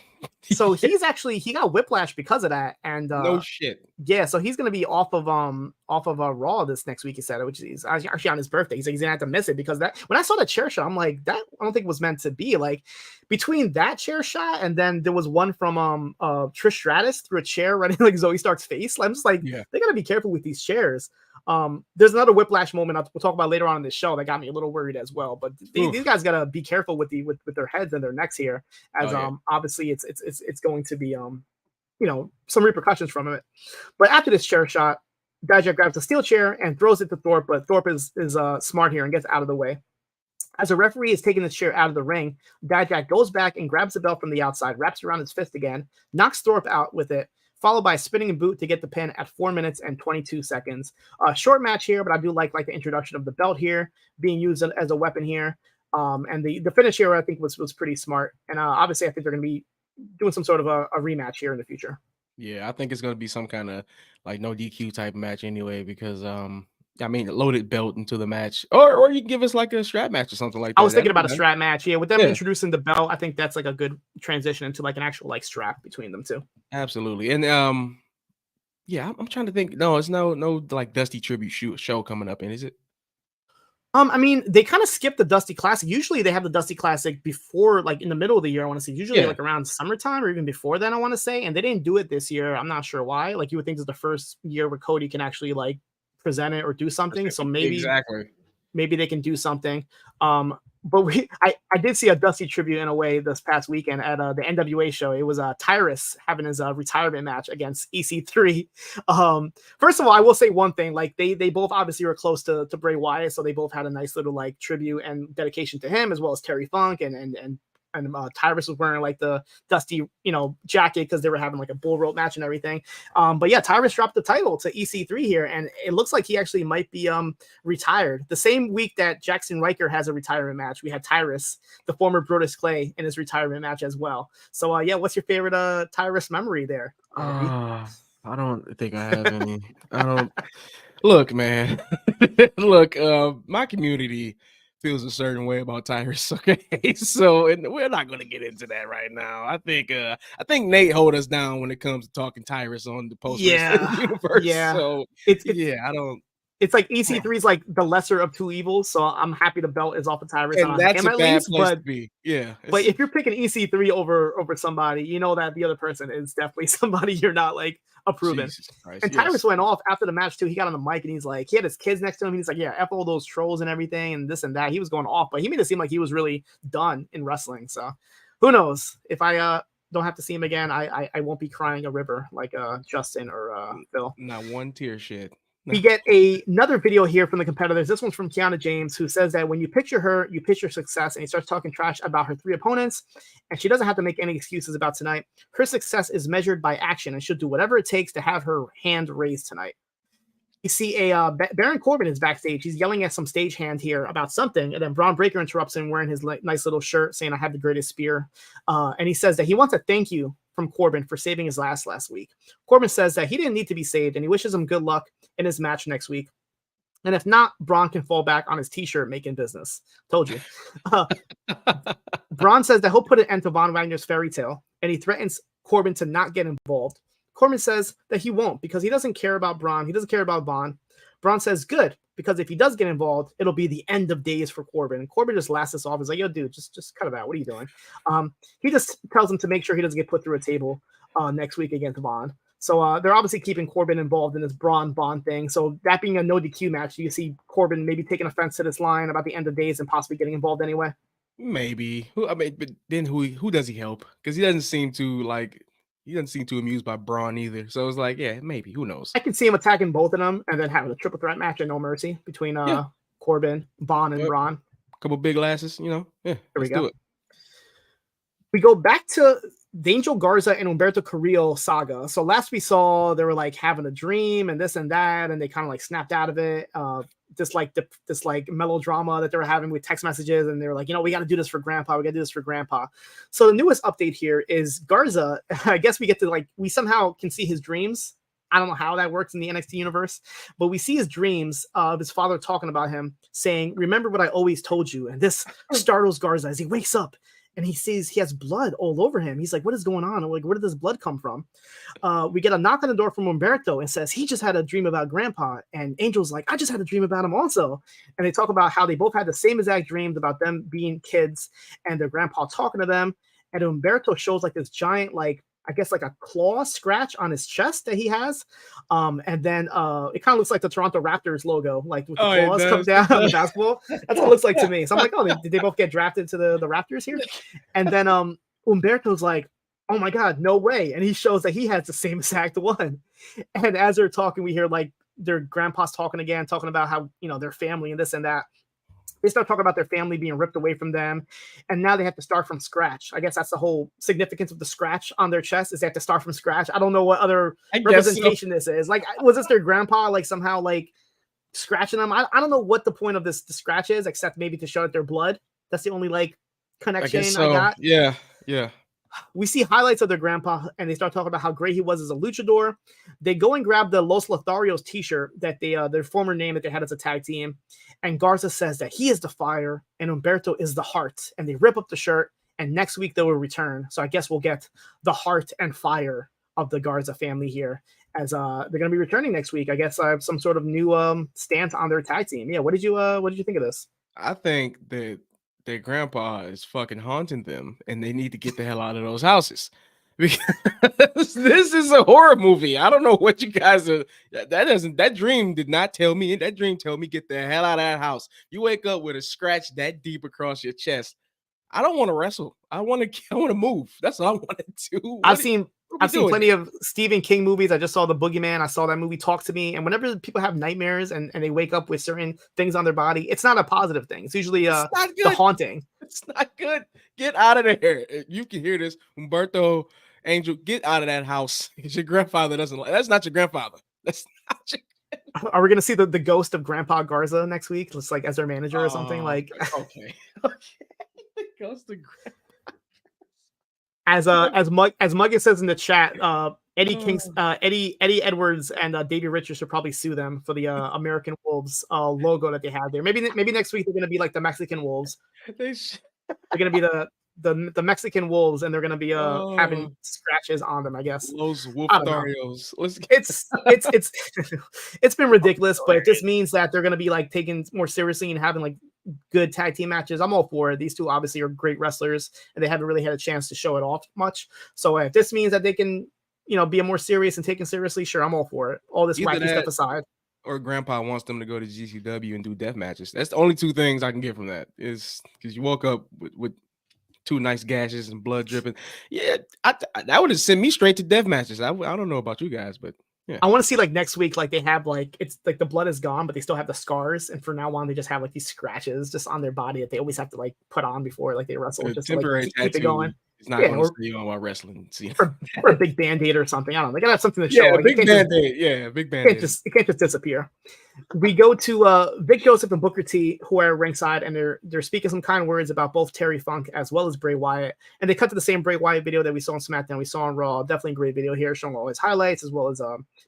So he got whiplash because of that, and no shit. Yeah, so he's gonna be off of Raw this next week. He said, which is actually on his birthday. He's like, he's gonna have to miss it, because that when I saw the chair shot, I'm like, that I don't think it was meant to be. Like, between that chair shot and then there was one from Trish Stratus through a chair running like Zoe Stark's face. I'm just like, they gotta be careful with these chairs. There's another whiplash moment we'll talk about later on in this show that got me a little worried as well. But these guys gotta be careful with their heads and their necks here, as obviously it's going to be some repercussions from it. But after this chair shot, Dijak grabs a steel chair and throws it to Thorpe, but Thorpe is smart here and gets out of the way. As a referee is taking this chair out of the ring, Dijak goes back and grabs the belt from the outside, wraps it around his fist again, knocks Thorpe out with it, followed by a spinning boot to get the pin at 4 minutes and 22 seconds. A short match here, but I do like the introduction of the belt here being used as a weapon here. And the finish here I think was pretty smart. And obviously I think they're going to be doing some sort of a rematch here in the future. Yeah, I think it's going to be some kind of like no DQ type match anyway, because loaded belt into the match, or you can give us like a strap match or something like that. I was thinking about a strap match. Yeah, with them introducing the belt, I think that's like a good transition into like an actual like strap between them two. Absolutely. And I'm trying to think. No, it's no like Dusty tribute show coming up, is it? I mean, they kind of skipped the Dusty Classic. Usually they have the Dusty Classic before, like in the middle of the year, I want to say. Usually like around summertime or even before then, I want to say. And they didn't do it this year. I'm not sure why. Like you would think it's the first year where Cody can actually like present it or do something. So maybe exactly. Maybe they can do something. But I did see a Dusty tribute in a way this past weekend at the NWA show. It was Tyrus having his retirement match against EC3. First of all, I will say one thing: like they both obviously were close to Bray Wyatt, so they both had a nice little like tribute and dedication to him, as well as Terry Funk and Tyrus was wearing like the Dusty, jacket because they were having like a bull rope match and everything. But yeah, Tyrus dropped the title to EC3 here, and it looks like he actually might be retired. The same week that Jackson Riker has a retirement match, we had Tyrus, the former Brodus Clay, in his retirement match as well. So yeah, what's your favorite Tyrus memory there? I don't think I have any. I don't. Look, man. Look, my community feels a certain way about Tyrus, okay? So, and we're not going to get into that right now. I think Nate hold us down when it comes to talking Tyrus on the post universe. Yeah. So I don't. It's like EC3 is like the lesser of two evils, so I'm happy the belt is off of Tyrus. And that's a bad place to be. Yeah. But if you're picking EC3 over somebody, you know that the other person is definitely somebody you're not like approving. Christ, and Tyrus went off after the match too. He got on the mic and he's like, he had his kids next to him. He's like, yeah, F all those trolls and everything and this and that. He was going off, but he made it seem like he was really done in wrestling. So who knows? If I don't have to see him again, I won't be crying a river like Justin or Phil. Not one tear shed. We get another video here from the competitors. This one's from Kiana James, who says that when you picture her, you picture success, and he starts talking trash about her 3 opponents, and she doesn't have to make any excuses about tonight. Her success is measured by action, and she'll do whatever it takes to have her hand raised tonight. You see Baron Corbin is backstage. He's yelling at some stagehand here about something, and then Braun Breaker interrupts him wearing his nice little shirt saying, I have the greatest spear. And he says that he wants to thank you from Corbin for saving his last week. Corbin says that he didn't need to be saved, and he wishes him good luck in his match next week. And if not, Braun can fall back on his t-shirt making business. Told you. Braun says that he'll put an end to Von Wagner's fairy tale, and he threatens Corbin to not get involved. Corbin says that he won't because he doesn't care about Braun. He doesn't care about Von. Braun says good, because if he does get involved, it'll be the end of days for Corbin. And Corbin just laughs this off. He's like, yo, dude, just cut it out. What are you doing? He just tells him to make sure he doesn't get put through a table next week against Von. So they're obviously keeping Corbin involved in this Braun-Bond thing. So that being a no DQ match, you see Corbin maybe taking offense to this line about the end of days and possibly getting involved anyway. Maybe. But then who does he help? Because he doesn't seem too amused by Braun either. So it's like, yeah, maybe. Who knows? I can see him attacking both of them and then having a triple threat match at No Mercy between Corbin, Von, and Braun. Couple big lasses, Yeah, here we go. Do it. We go back to the Angel Garza and Humberto Carrillo saga. So last we saw, they were like having a dream and this and that, and they kind of like snapped out of it. This melodrama that they were having with text messages, and they were like, we got to do this for Grandpa. We got to do this for Grandpa. So the newest update here is Garza. I guess we get to we somehow can see his dreams. I don't know how that works in the NXT universe, but we see his dreams of his father talking about him, saying, "Remember what I always told you." And this startles Garza as he wakes up. And he sees he has blood all over him. He's like, what is going on? I'm like, where did this blood come from? We get a knock on the door from Humberto and says, he just had a dream about Grandpa. And Angel's like, I just had a dream about him also. And they talk about how they both had the same exact dreams about them being kids and their grandpa talking to them. And Humberto shows like this giant, I guess like a claw scratch on his chest that he has. And then it kind of looks like the Toronto Raptors logo, like with the claws come down on the basketball. That's what it looks like to me. So I'm like, oh, did they both get drafted to the Raptors here? And then Humberto's like, oh my God, no way. And he shows that he has the same exact one. And as they're talking, we hear like their grandpa's talking again, talking about how, their family and this and that. They start talking about their family being ripped away from them, and now they have to start from scratch. I guess that's the whole significance of the scratch on their chest, is they have to start from scratch. I don't know what other representation this is. Like, was this their grandpa, somehow, scratching them? I don't know what the point of the scratch is, except maybe to show that they're blood. That's the only, connection I got. Yeah. We see highlights of their grandpa, and they start talking about how great he was as a luchador. They go and grab the Los Lotharios t-shirt that their former name that they had as a tag team. And Garza says that he is the fire and Humberto is the heart. And they rip up the shirt, and next week they will return. So I guess we'll get the heart and fire of the Garza family here, as they're going to be returning next week. I guess some sort of new stance on their tag team. Yeah, what did you think of this? I think that their grandpa is fucking haunting them, and they need to get the hell out of those houses. Because this is a horror movie. I don't know what you guys are. That dream did not tell me. That dream told me get the hell out of that house. You wake up with a scratch that deep across your chest. I don't want to wrestle. I want to move. That's all I want to do. I've seen plenty of Stephen King movies. I just saw The Boogeyman. I saw that movie Talk to Me. And whenever people have nightmares and they wake up with certain things on their body, it's not a positive thing. It's usually the haunting. It's not good. Get out of there. You can hear this. Humberto, Angel, get out of that house. Your grandfather doesn't like. That's not your grandfather. That's not your. Are we gonna see the ghost of Grandpa Garza next week? Just like as their manager or something? Like okay. The ghost of as Mugget says in the chat, Eddie Edwards and Davey Richards should probably sue them for the American Wolves logo that they have there. Maybe next week they're gonna be like the Mexican Wolves. They're gonna be the Mexican Wolves, and they're gonna be having scratches on them, I guess. Los Wolftarios. It's been ridiculous, but it just means that they're gonna be like taken more seriously and having like good tag team matches. I'm all for it. These two obviously are great wrestlers, and they haven't really had a chance to show it off much. So if this means that they can, be more serious and taken seriously, sure, I'm all for it. All this wacky stuff aside. Or Grandpa wants them to go to GCW and do death matches. That's the only two things I can get from that. Is because you woke up with two nice gashes and blood dripping. Yeah, that would have sent me straight to death matches. I don't know about you guys, but yeah. I want to see like next week, like they have like it's like the blood is gone, but they still have the scars, and from now on they just have like these scratches just on their body that they always have to like put on before like they wrestle. Just temporary to, like, keep it going. It's not going to stay on while wrestling. Or a big band-aid or something. I don't know. They gotta have something to show. Yeah, like, big band-aid. Yeah, big band-aid. It can't just disappear. We go to Vic Joseph and Booker T, who are ringside, and they're speaking some kind words about both Terry Funk as well as Bray Wyatt. And they cut to the same Bray Wyatt video that we saw on SmackDown, we saw on Raw. Definitely a great video here, showing all his highlights as well as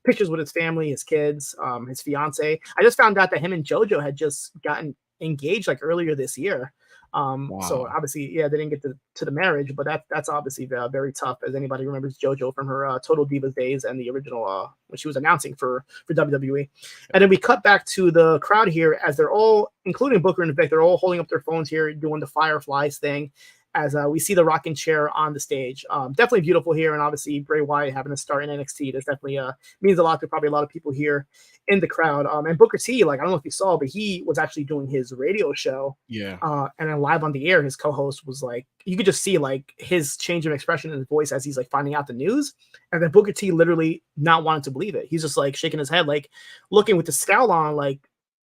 pictures with his family, his kids, his fiance. I just found out that him and JoJo had just gotten engaged like earlier this year. Wow. So obviously, yeah, they didn't get to the marriage, but that's obviously very tough, as anybody remembers JoJo from her Total Divas days and the original when she was announcing for WWE. And then we cut back to the crowd here as they're all, including Booker and Vic, they're all holding up their phones here doing the Fireflies thing as we see the rocking chair on the stage. Definitely beautiful here, and obviously Bray Wyatt having to start in NXT, this definitely means a lot to probably a lot of people here in the crowd. And Booker T, like, I don't know if you saw, but he was actually doing his radio show. Yeah. And then live on the air, his co-host was like, you could just see like his change of expression in his voice as he's like finding out the news. And then Booker T literally not wanting to believe it. He's just like shaking his head, like looking with the scowl on, like,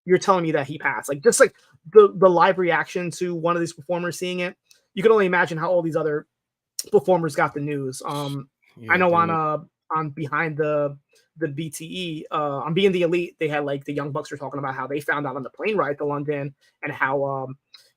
you're telling me that he passed. Like, just like the live reaction to one of these performers seeing it. You can only imagine how all these other performers got the news. I know on Behind the BTE, on Being the Elite, they had like the Young Bucks were talking about how they found out on the plane ride to London, and how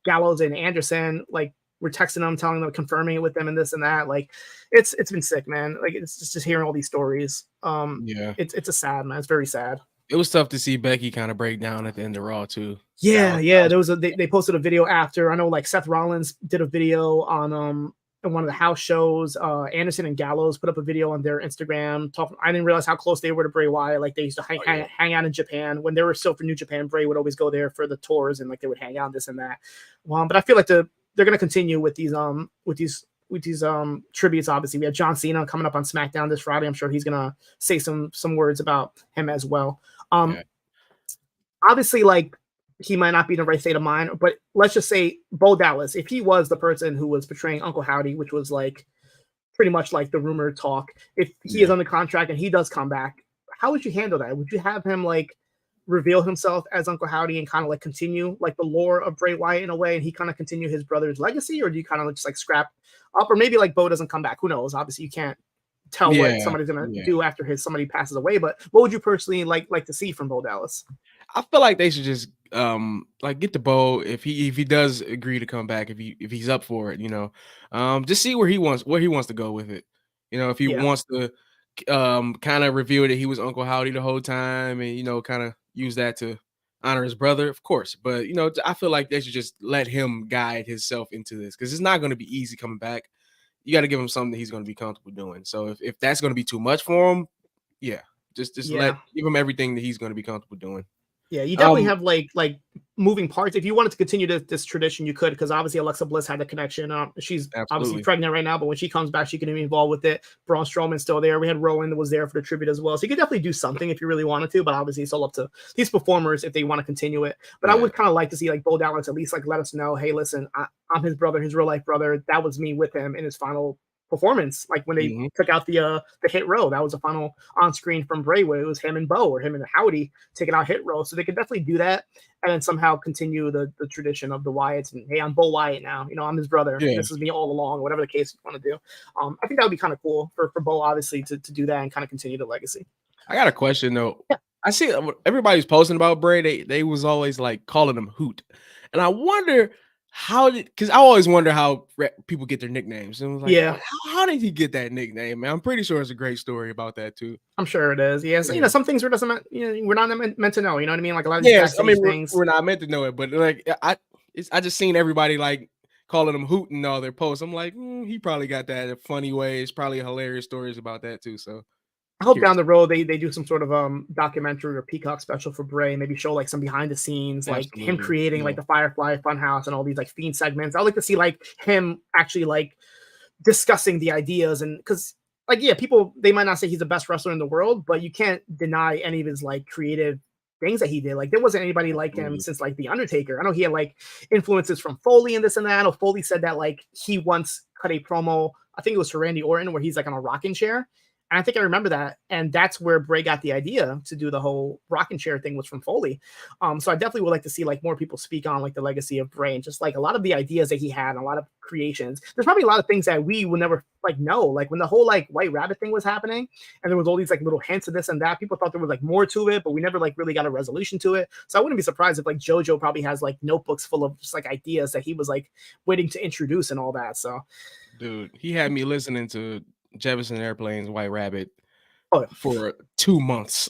Gallows and Anderson like were texting them, telling them, confirming it with them, and this and that. Like, it's been sick, man. Like, it's just hearing all these stories. It's a sad, man. It's very sad. It was tough to see Becky kind of break down at the end of Raw too. Yeah. There was they posted a video after. I know like Seth Rollins did a video on one of the house shows. Anderson and Gallows put up a video on their Instagram talking. I didn't realize how close they were to Bray Wyatt. Like, they used to hang out in Japan when they were still for New Japan. Bray would always go there for the tours, and like they would hang out, this and that. But I feel like they're gonna continue with these tributes. Obviously, we have John Cena coming up on SmackDown this Friday. I'm sure he's gonna say some words about him as well. Obviously, like, he might not be in the right state of mind, but let's just say Bo Dallas, if he was the person who was portraying Uncle Howdy, which was like pretty much like the rumored talk, if he is on the contract and he does come back, how would you handle that? Would you have him like reveal himself as Uncle Howdy and kind of like continue like the lore of Bray Wyatt in a way, and he kind of continue his brother's legacy, or do you kind of just like scrap up, or maybe like Bo doesn't come back? Who knows? Obviously, you can't tell what somebody's gonna do after somebody passes away. But what would you personally like to see from Bo Dallas? I feel like they should just like get the Bo if he does agree to come back, if he's up for it, just see where he wants to go with it. If he wants to kind of reveal that he was Uncle Howdy the whole time, and kind of use that to honor his brother, of course. But I feel like they should just let him guide himself into this, because it's not going to be easy coming back. You got to give him something that he's going to be comfortable doing. So if that's going to be too much for him, just give him everything that he's going to be comfortable doing. Yeah, you definitely have like moving parts. If you wanted to continue this tradition, you could, because obviously Alexa Bliss had the connection. She's obviously pregnant right now, but when she comes back, she can be involved with it. Braun Strowman's still there. We had Rowan that was there for the tribute as well. So you could definitely do something if you really wanted to, but obviously it's all up to these performers if they want to continue it. But I would kind of like to see like Bo Dallas at least like let us know, hey, listen, I'm his brother, his real life brother. That was me with him in his final performance, like when they took out the hit row. That was the final on screen from Bray, where it was him and Bo or him and Howdy taking out hit row. So they could definitely do that and then somehow continue the tradition of the Wyatts. And hey, I'm Bo Wyatt now. You know, I'm his brother. Yeah. This is me all along, whatever the case you want to do. I think that would be kind of cool for Bo, obviously, to do that and kind of continue the legacy. I got a question though. Yeah. I see everybody's posting about Bray. They was always like calling him Hoot, and I wonder. Because I always wonder how people get their nicknames. And I was like, yeah, how did he get that nickname, man? I'm pretty sure it's a great story about that too. I'm sure it is. Yes, you know, some things we're not meant to know. You know what I mean? Like a lot of these things. We're not meant to know it, but like I just seen everybody like calling him Hoot in all their posts. I'm like, he probably got that in a funny way. It's probably hilarious stories about that too. So I hope down the road they do some sort of documentary or Peacock special for Bray, maybe show like some behind the scenes, like him creating like the Firefly Funhouse and all these like Fiend segments. I'd like to see like him actually like discussing the ideas, and because like people, they might not say he's the best wrestler in the world, but you can't deny any of his like creative things that he did. Like there wasn't anybody like him since like The Undertaker. I know he had like influences from Foley and this and that. I know Foley said that like he once cut a promo, I think it was to Randy Orton, where he's like on a rocking chair. And I think I remember that. And that's where Bray got the idea to do the whole rocking chair thing, was from Foley. So I definitely would like to see like more people speak on like the legacy of Bray and just like a lot of the ideas that he had and a lot of creations. There's probably a lot of things that we will never like know. Like when the whole like White Rabbit thing was happening and there was all these like little hints of this and that, people thought there was like more to it, but we never like really got a resolution to it. So I wouldn't be surprised if like JoJo probably has like notebooks full of just like ideas that he was like waiting to introduce and all that. So dude, he had me listening to Jefferson Airplane's White Rabbit for 2 months.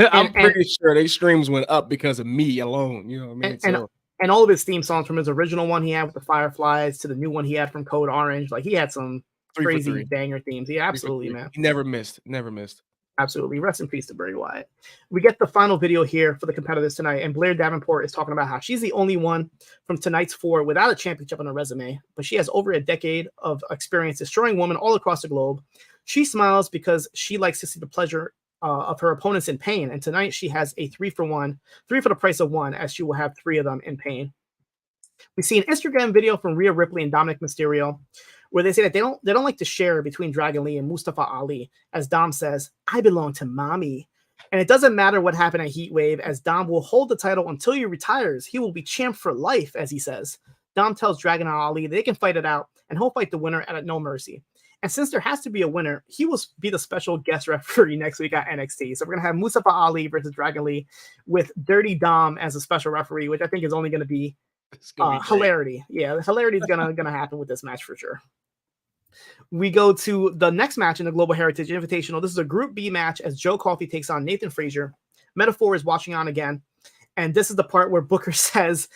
I'm pretty sure they streams went up because of me alone. You know what I mean? And all of his theme songs, from his original one he had with the Fireflies to the new one he had from Code Orange, like he had some crazy banger themes. Yeah, absolutely, man. He never missed. Absolutely. Rest in peace to Bray Wyatt. We get the final video here for the competitors tonight, and Blair Davenport is talking about how she's the only one from tonight's 4 without a championship on her resume, but she has over a decade of experience destroying women all across the globe. She smiles because she likes to see the pleasure of her opponents in pain, and tonight she has a 3-for-1, 3 for the price of 1, as she will have 3 of them in pain. We see an Instagram video from Rhea Ripley and Dominic Mysterio, where they say that they don't like to share between Dragon Lee and Mustafa Ali, as Dom says, "I belong to mommy." And it doesn't matter what happened at Heatwave, as Dom will hold the title until he retires. He will be champ for life, as he says. Dom tells Dragon and Ali they can fight it out, and he'll fight the winner at No Mercy. And since there has to be a winner, he will be the special guest referee next week at NXT. So we're going to have Mustafa Ali versus Dragon Lee with Dirty Dom as a special referee, which I think is only going to be hilarity. Yeah, hilarity is gonna happen with this match for sure. We go to the next match in the Global Heritage Invitational. This is a Group B match as Joe Coffey takes on Nathan Frazer. Metaphor is watching on again. And this is the part where Booker says,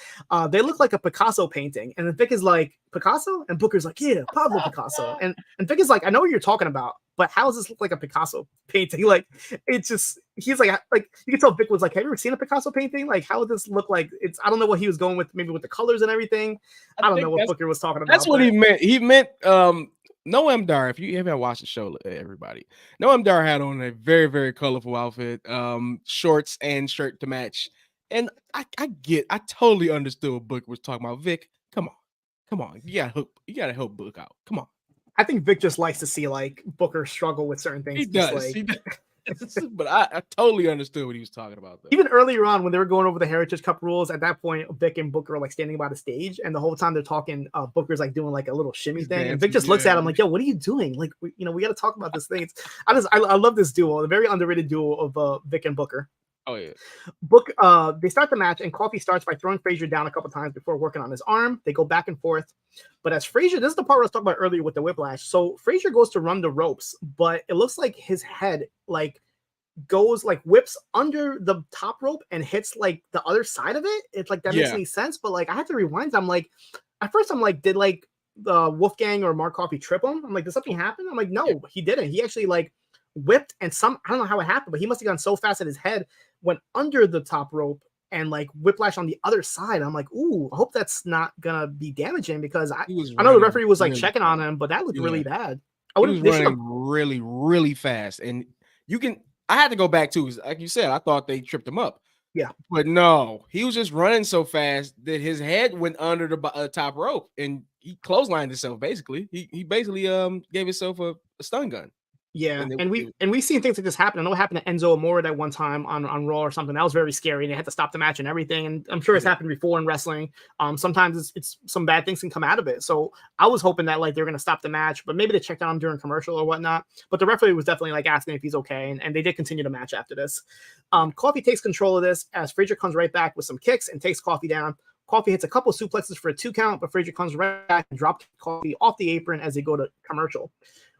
they look like a Picasso painting. And then Vic is like, Picasso? And Booker's like, yeah, Pablo Picasso. And Vic is like, I know what you're talking about, but how does this look like a Picasso painting? Like, it's just, he's like you can tell Vic was like, have you ever seen a Picasso painting? Like, how would this look like? I don't know what he was going with, maybe with the colors and everything. I don't know what Booker was talking about. That's what he meant. He meant, Noam Dar, if you haven't watched the show, everybody, Noam Dar had on a very, very colorful outfit, shorts and shirt to match. And I totally understood what Book was talking about. Vic, come on. You gotta help Book out. Come on. I think Vic just likes to see like Booker struggle with certain things. He does. But I totally understood what he was talking about, though. Even earlier on, when they were going over the Heritage Cup rules, at that point, Vic and Booker are like standing by the stage, and the whole time they're talking, Booker's like doing like a little shimmy thing, and Vic just looks at him like, "Yo, what are you doing? Like, we got to talk about this thing." I love this duo, a very underrated duo of Vic and Booker. Oh yeah. They start the match, and Coffey starts by throwing Frazer down a couple times before working on his arm. They go back and forth, but as Frazer, this is the part I was talking about earlier with the whiplash. So Frazer goes to run the ropes, but it looks like his head like goes like whips under the top rope and hits like the other side of it. It's like that makes any sense, but like I had to rewind. I'm like, at first I'm like, did like the Wolfgang or Mark Coffey trip him? I'm like, did something happen? I'm like, no, he didn't. He actually like whipped, and I don't know how it happened, but he must have gone so fast that his head went under the top rope and like whiplash on the other side. I'm like, ooh, I hope that's not gonna be damaging, because I know the running referee was like really checking fast. on him, but that looked really bad. He was running really, really fast, and I had to go back too. Like you said, I thought they tripped him up. Yeah, but no, he was just running so fast that his head went under the top rope, and he clotheslined himself. Basically, he basically gave himself a stun gun. Yeah, and we've seen things like this happen. I know it happened to Enzo Amore that one time on Raw or something. That was very scary, and they had to stop the match and everything. And I'm sure it's happened before in wrestling. Sometimes it's some bad things can come out of it. So I was hoping that like they're going to stop the match, but maybe they checked on him during commercial or whatnot. But the referee was definitely like asking if he's okay, and they did continue the match after this. Coffey takes control of this as Frazer comes right back with some kicks and takes Coffey down. Coffey hits a couple suplexes for a 2 count, but Frazer comes right back and drops Coffey off the apron as they go to commercial.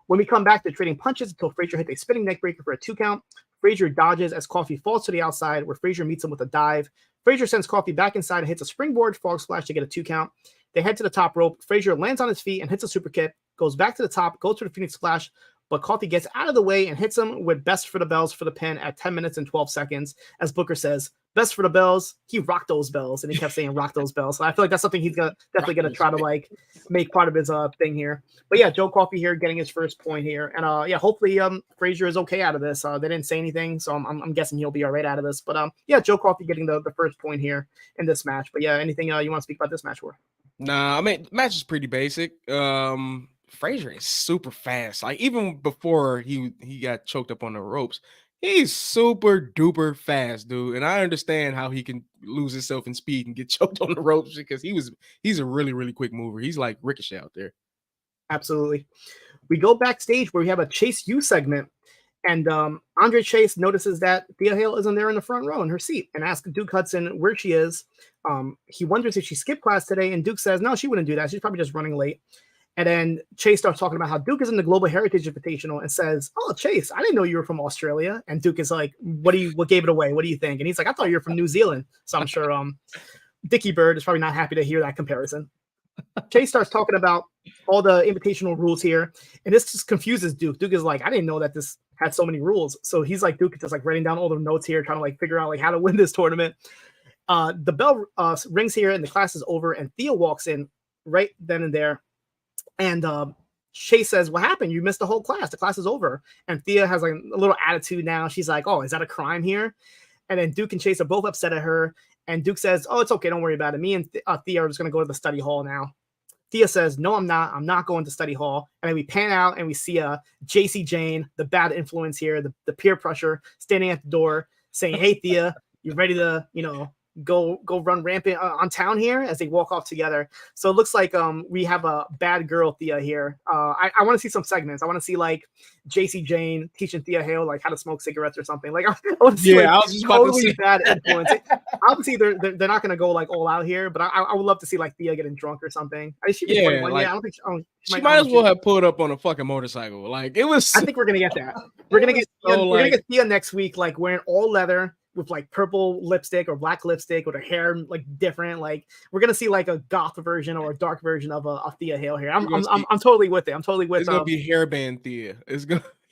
When we come back, they're trading punches until Frazer hits a spinning neck breaker for a 2 count. Frazer dodges as Coffey falls to the outside, where Frazer meets him with a dive. Frazer sends Coffey back inside and hits a springboard frog splash to get a 2 count. They head to the top rope. Frazer lands on his feet and hits a super kick, goes back to the top, goes for the Phoenix Splash, but Coffey gets out of the way and hits him with best for the bells for the pin at 10 minutes and 12 seconds. As Booker says, best for the bells. He rocked those bells, and he kept saying rock those bells. So I feel like that's something he's definitely gonna try to like make part of his thing here. But yeah, Joe Coffey here getting his first point here, and yeah, hopefully Frazer is okay out of this. They didn't say anything, so I'm guessing he'll be all right out of this. But yeah, Joe Coffey getting the first point here in this match. But yeah, anything you want to speak about this match for? Nah, I mean, match is pretty basic. Frazer is super fast. Like even before he got choked up on the ropes, he's super duper fast, dude. And I understand how he can lose himself in speed and get choked on the ropes, because he's a really, really quick mover. He's like Ricochet out there. Absolutely. We go backstage where we have a Chase U segment, and Andre Chase notices that Thea Hale isn't there in the front row in her seat and asks Duke Hudson where she is. He wonders if she skipped class today, and Duke says no, she wouldn't do that. She's probably just running late. And then Chase starts talking about how Duke is in the Global Heritage Invitational and says, "Oh, Chase, I didn't know you were from Australia." And Duke is like, "What gave it away? What do you think?" And he's like, "I thought you were from New Zealand." So I'm sure Dickie Bird is probably not happy to hear that comparison. Chase starts talking about all the invitational rules here, and this just confuses Duke. Duke is like, "I didn't know that this had so many rules." So he's like, Duke is just like writing down all the notes here, trying to like figure out like how to win this tournament. The bell rings here, and the class is over, and Thea walks in right then and there. And Chase says, "What happened? You missed the whole class. The class is over." And Thea has like a little attitude now. She's like, "Oh, is that a crime here?" And then Duke and Chase are both upset at her. And Duke says, "Oh, it's okay. Don't worry about it. Me and Thea are just going to go to the study hall now." Thea says, "No, I'm not. I'm not going to study hall." And then we pan out and we see JC Jane, the bad influence here, the peer pressure, standing at the door saying, "Hey, Thea, you ready to, go run rampant on town here?" As they walk off together. So it looks like we have a bad girl Thea here. I want to see some segments. I want to see like JC Jane teaching Thea Hale like how to smoke cigarettes or something. Like I want to see I was just about to say bad influence. Obviously they're not gonna go like all out here, but I would love to see like Thea getting drunk or something. She was 21. Like, I don't think she might as well have pulled up on a fucking motorcycle. Like it was. I think we're gonna get that. We're gonna get Thea next week, like wearing all leather with like purple lipstick or black lipstick with her hair like different. Like we're gonna see like a goth version or a dark version of Thea Hale here. I'm totally with it. I'm totally with it. It's gonna be hairband Thea.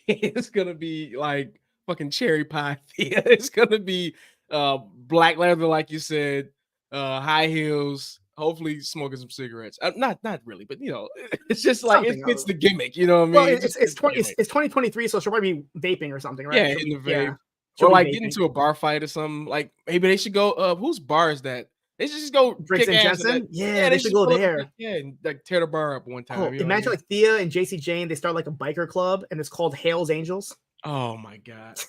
It's gonna be like fucking cherry pie Thea. It's gonna be black leather, like you said, high heels. Hopefully smoking some cigarettes. Not really, but it's just like it fits the gimmick. You know what I mean? Well, it's 2023, so she'll probably be vaping or something, right? Yeah, in the vape. Or like get into a bar fight or something. Like maybe they should go. Whose bar is that? They should just go. Briggs and Jensen. Yeah, they should go there. And like tear the bar up one time. Imagine like Thea and JC Jane. They start like a biker club, and it's called Hale's Angels. Oh my god!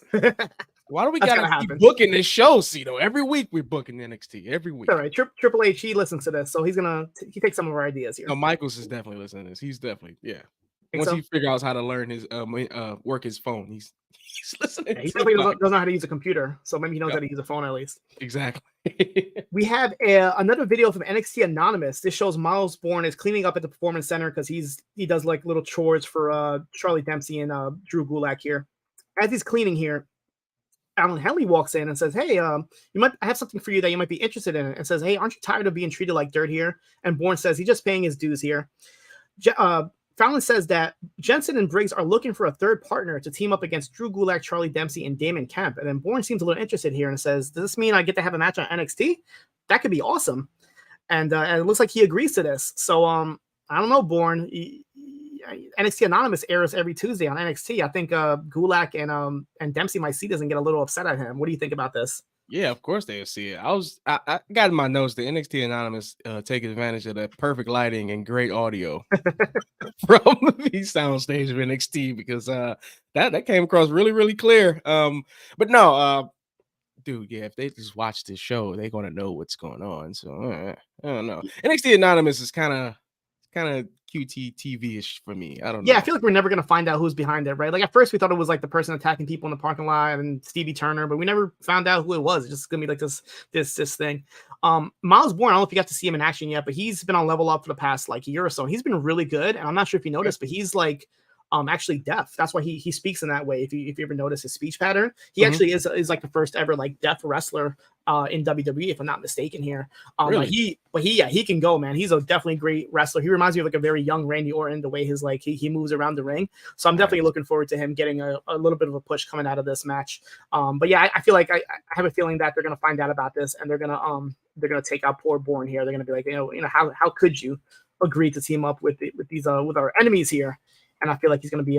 Why do we gotta keep booking this show, Siino? Every week we're booking NXT. Every week. All right, Triple H, he listens to this, so he takes some of our ideas here. No, Michaels is definitely listening to this. He's definitely Once he figures out how to learn his work his phone, he's listening. He definitely doesn't know how to use a computer, so maybe he knows how to use a phone at least. Exactly. We have another video from NXT Anonymous. This shows Miles Bourne is cleaning up at the Performance Center because he does like little chores for Charlie Dempsey and Drew Gulak here. As he's cleaning here, Alan Henley walks in and says, "Hey, I have something for you that you might be interested in." And says, "Hey, aren't you tired of being treated like dirt here?" And Bourne says he's just paying his dues here. Fallon says that Jensen and Briggs are looking for a third partner to team up against Drew Gulak, Charlie Dempsey, and Damon Kemp. And then Bourne seems a little interested here and says, does this mean I get to have a match on NXT? That could be awesome. And it looks like he agrees to this. So I don't know, Bourne. NXT Anonymous airs every Tuesday on NXT. I think Gulak and Dempsey might see this and get a little upset at him. What do you think about this? Yeah, of course they'll see it. I got in my notes the NXT Anonymous take advantage of the perfect lighting and great audio from the soundstage of NXT because that came across really, really clear. But no, dude, yeah, if they just watch this show, they're gonna know what's going on. So I don't know. NXT Anonymous is kind of QT TV-ish for me. I don't know. Yeah, I feel like we're never gonna find out who's behind it, right? Like at first we thought it was like the person attacking people in the parking lot and Stevie Turner, but we never found out who it was. It's just gonna be like this thing. Miles Bourne, I don't know if you got to see him in action yet, but he's been on Level Up for the past like year or so. And he's been really good, and I'm not sure if you noticed, but he's like actually deaf. That's why he speaks in that way. If you ever notice his speech pattern, he actually is like the first ever like deaf wrestler in WWE, if I'm not mistaken here. Really? But he can go, man. He's a definitely great wrestler. He reminds me of like a very young Randy Orton, the way his like he moves around the ring. So I'm definitely looking forward to him getting a little bit of a push coming out of this match. But yeah, I feel like I have a feeling that they're gonna find out about this and they're gonna take out poor Bourne here. They're gonna be like, how could you agree to team up with our enemies here? And I feel like he's going to be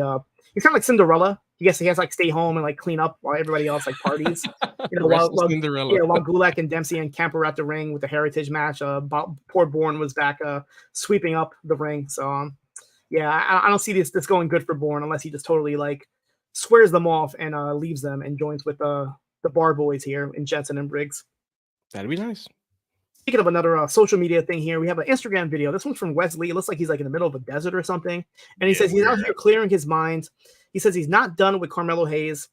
he's kind of like Cinderella. He has to like stay home and like clean up while everybody else like parties. While Gulak and Dempsey and Kemp were at the ring with the Heritage match. Poor Bourne was back sweeping up the ring. So yeah, I don't see this going good for Bourne unless he just totally like swears them off and leaves them and joins with the Bar Boys here in Jensen and Briggs. That'd be nice. Speaking of another social media thing here, we have an Instagram video. This one's from Wesley. It looks like he's like in the middle of a desert or something. And he says he's out here clearing his mind. He says he's not done with Carmelo Hayes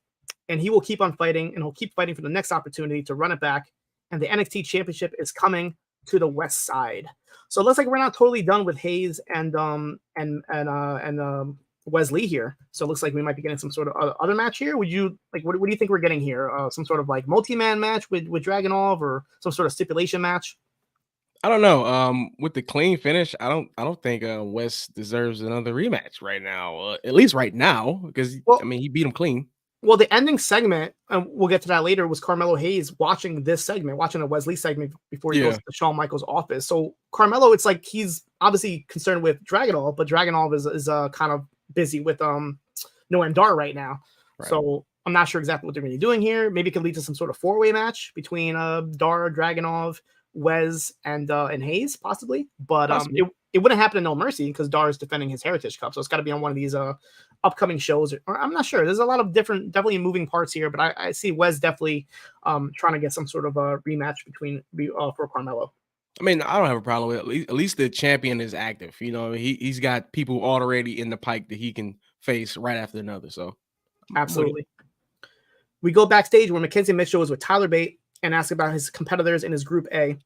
and he will keep on fighting and he'll keep fighting for the next opportunity to run it back. And the NXT championship is coming to the West Side. So it looks like we're not totally done with Hayes and Wesley here. So it looks like we might be getting some sort of other match here. Would you like, what do you think we're getting here? Some sort of like multi-man match with Dragunov or some sort of stipulation match? I don't know. With the clean finish, I don't think West deserves another rematch right now. At least right now, because he beat him clean. Well, the ending segment, and we'll get to that later, was Carmelo Hayes watching the Wesley segment before he goes to Shawn Michaels' office. So Carmelo, it's like he's obviously concerned with Dragunov, but Dragunov is kind of busy with Noam Dar right now. Right. So I'm not sure exactly what they're going to be doing here. Maybe it could lead to some sort of four-way match between Dar, Dragunov, Wes, and Hayes, possibly. But it wouldn't happen in No Mercy because Dar is defending his Heritage Cup. So it's got to be on one of these upcoming shows. Or I'm not sure. There's a lot of definitely moving parts here. But I see Wes definitely trying to get some sort of a rematch for Carmelo. I mean, I don't have a problem with it. At least the champion is active. He's got people already in the pike that he can face right after another. So absolutely. We go backstage where Mackenzie Mitchell is with Tyler Bate and asks about his competitors in his Group A.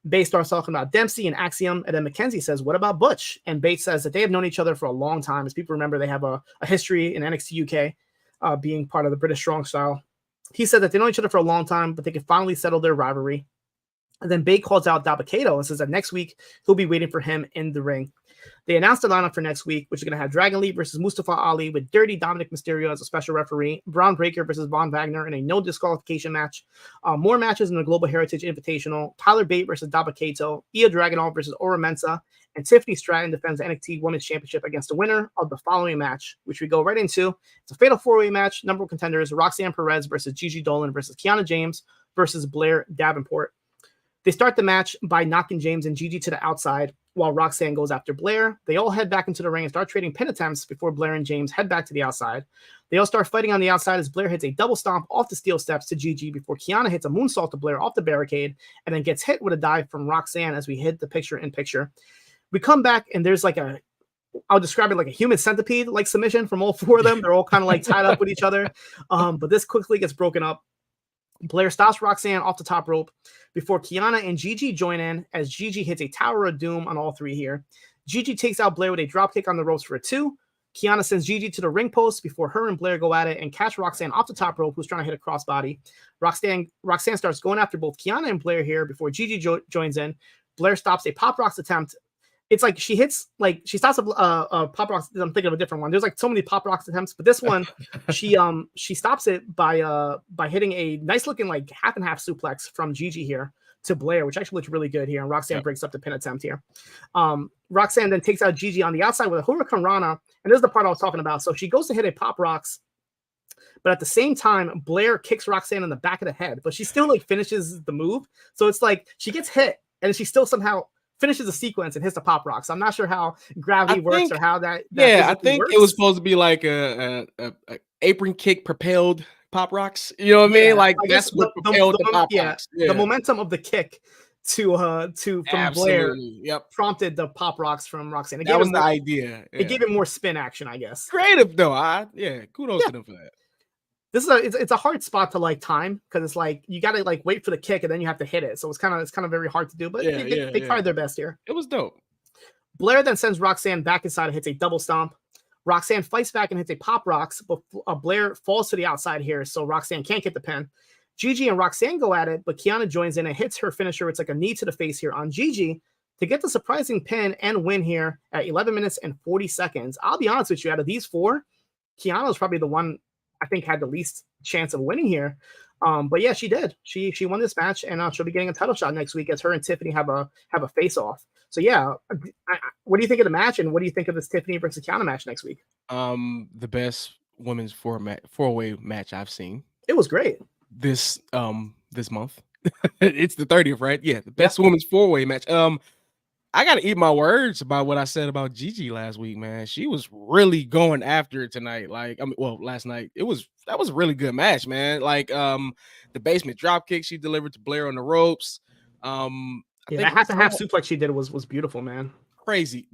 Bate starts talking about Dempsey and Axiom, and then Mackenzie says, what about Butch? And Bate says that they have known each other for a long time. As people remember, they have a history in NXT UK, being part of the British Strong Style. He said that they know each other for a long time, but they can finally settle their rivalry. And then Bate calls out Dabba-Kato and says that next week he'll be waiting for him in the ring. They announced the lineup for next week, which is going to have Dragon Lee versus Mustafa Ali with Dirty Dominic Mysterio as a special referee, Braun Breaker versus Von Wagner in a no disqualification match, more matches in the Global Heritage Invitational, Tyler Bate versus Dabba-Kato, Io Dragunov versus Ora Mensa, and Tiffany Stratton defends the NXT Women's Championship against the winner of the following match, which we go right into. It's a fatal four-way match. Number one contenders, Roxanne Perez versus Gigi Dolin versus Kiana James versus Blair Davenport. They start the match by knocking James and Gigi to the outside while Roxanne goes after Blair. They all head back into the ring and start trading pin attempts before Blair and James head back to the outside. They all start fighting on the outside as Blair hits a double stomp off the steel steps to Gigi before Kiana hits a moonsault to Blair off the barricade and then gets hit with a dive from Roxanne as we hit the picture-in-picture. We come back and there's like I'll describe it like a human centipede like submission from all four of them. They're all kind of like tied up with each other. But this quickly gets broken up. Blair stops Roxanne off the top rope before Kiana and Gigi join in as Gigi hits a Tower of Doom on all three here. Gigi takes out Blair with a dropkick on the ropes for a 2. Kiana sends Gigi to the ring post before her and Blair go at it and catch Roxanne off the top rope, who's trying to hit a crossbody. Roxanne starts going after both Kiana and Blair here before Gigi joins in. Blair stops a Pop Rocks attempt it's like she hits, like she stops a pop rocks. I'm thinking of a different one. There's like so many pop rocks attempts, but this one she stops it by hitting a nice looking like half and half suplex from Gigi here to Blair, which actually looked really good here. And Roxanne breaks up the pin attempt here. Roxanne then takes out Gigi on the outside with a Hurricane Rana, and this is the part I was talking about. So she goes to hit a pop rocks, but at the same time, Blair kicks Roxanne in the back of the head, but she still like finishes the move. So it's like she gets hit and she still somehow finishes the sequence and hits the pop rocks. I'm not sure how gravity works or how that I think works. it was supposed to be like a apron kick propelled pop rocks. You know what I mean? Like that's what propelled the pop rocks. Yeah. The momentum of the kick from Blair prompted the pop rocks from Roxanne. That was the idea. It gave it more spin action, I guess. Creative though. Kudos to them for that. This is it's a hard spot to like time because it's like you got to like wait for the kick and then you have to hit it. So it's kind of very hard to do, but they tried their best here. It was dope. Blair then sends Roxanne back inside and hits a double stomp. Roxanne fights back and hits a pop rocks, but Blair falls to the outside here, so Roxanne can't get the pin. Gigi and Roxanne go at it, but Kiana joins in and hits her finisher. It's like a knee to the face here on Gigi to get the surprising pin and win here at 11 minutes and 40 seconds. I'll be honest with you, out of these four, Kiana is probably the one I think had the least chance of winning here. But yeah, she did. She won this match, and she'll be getting a title shot next week as her and Tiffany have a face off. So yeah, what do you think of the match, and what do you think of this Tiffany versus Kiana match next week? The best women's four-way match I've seen. It was great. This month. It's the 30th, right? Yeah, the best women's four-way match. I gotta eat my words about what I said about Gigi last week, man. She was really going after it tonight. Last night. That was a really good match, man. Like the basement drop kick she delivered to Blair on the ropes. That half and half suplex she did was beautiful, man. Crazy.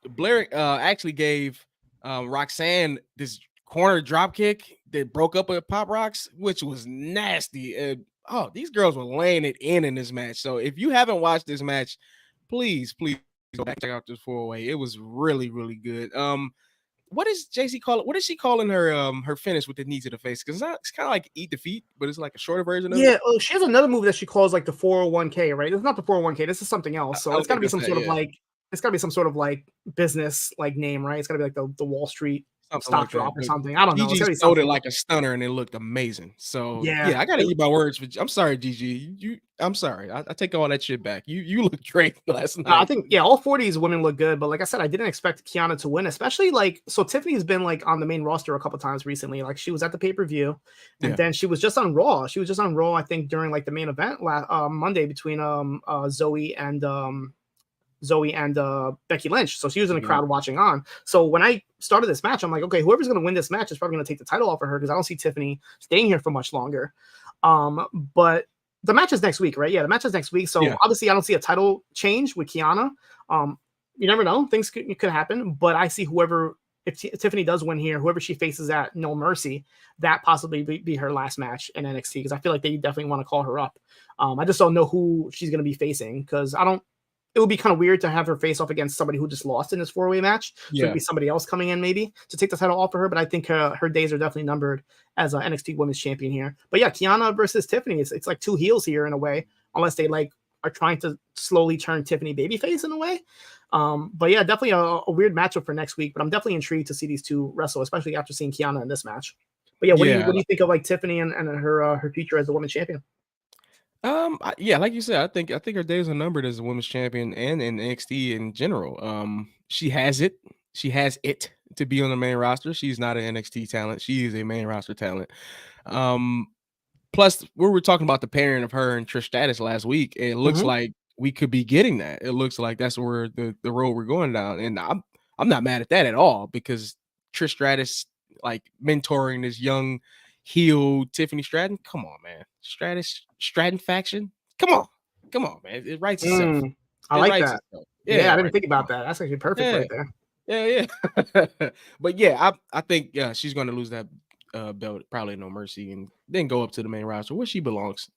Blair actually gave Roxanne this corner drop kick that broke up a pop rocks, which was nasty. And these girls were laying it in this match. So if you haven't watched this match, please go back and check out this four-way. It was really, really good. What does JC call it? What is she calling her finish with the knee to the face? Because it's kind of like eat the feet, but it's like a shorter version of it. Yeah, she has another move that she calls like the 401k, right? It's not the 401k. This is something else. So it's got to be some sort of like, it's got to be some sort of like business like name, right? It's got to be like the Wall Street stock like drop or something. I don't know. Gigi sold it like a stunner and it looked amazing. So yeah, I gotta eat my words. I'm sorry, Gigi. I'm sorry. I take all that shit back. You looked great last night. I think all 40s women look good, but like I said, I didn't expect Kiana to win, especially so Tiffany's been like on the main roster a couple times recently. Like she was at the pay-per-view, and then she was just on Raw. She was just on Raw, I think, during like the main event Monday between Zoe and Becky Lynch. So she was in the crowd watching on. So when I started this match, I'm like, okay, whoever's going to win this match is probably going to take the title off of her because I don't see Tiffany staying here for much longer. But the match is next week, right? Yeah, the match is next week. So obviously I don't see a title change with Kiana. You never know. Things could happen. But I see if Tiffany does win here, whoever she faces at No Mercy, that possibly be her last match in NXT because I feel like they definitely want to call her up. I just don't know who she's going to be facing because it would be kind of weird to have her face off against somebody who just lost in this four-way match. So it'd be somebody else coming in maybe to take the title off of her. But I think her days are definitely numbered as an NXT Women's Champion here. But yeah, Kiana versus Tiffany. It's like two heels here in a way, unless they like are trying to slowly turn Tiffany babyface in a way. But yeah, definitely a weird matchup for next week. But I'm definitely intrigued to see these two wrestle, especially after seeing Kiana in this match. But yeah, what do you think of like Tiffany and her future as a women's champion? Like you said, I think her days are numbered as a women's champion and in NXT in general. She has it to be on the main roster. She's not an NXT talent. She is a main roster talent. Plus, we were talking about the pairing of her and Trish Stratus last week. It looks like we could be getting that. It looks like that's where the road we're going down. And I'm not mad at that at all because Trish Stratus like mentoring this young heel Tiffany Stratton. Come on, man. Stratton faction. Come on, man. It writes itself. I like that. Yeah, I didn't think about that. That's actually perfect right there. Yeah. But yeah, I think she's gonna lose that belt probably No Mercy and then go up to the main roster where she belongs.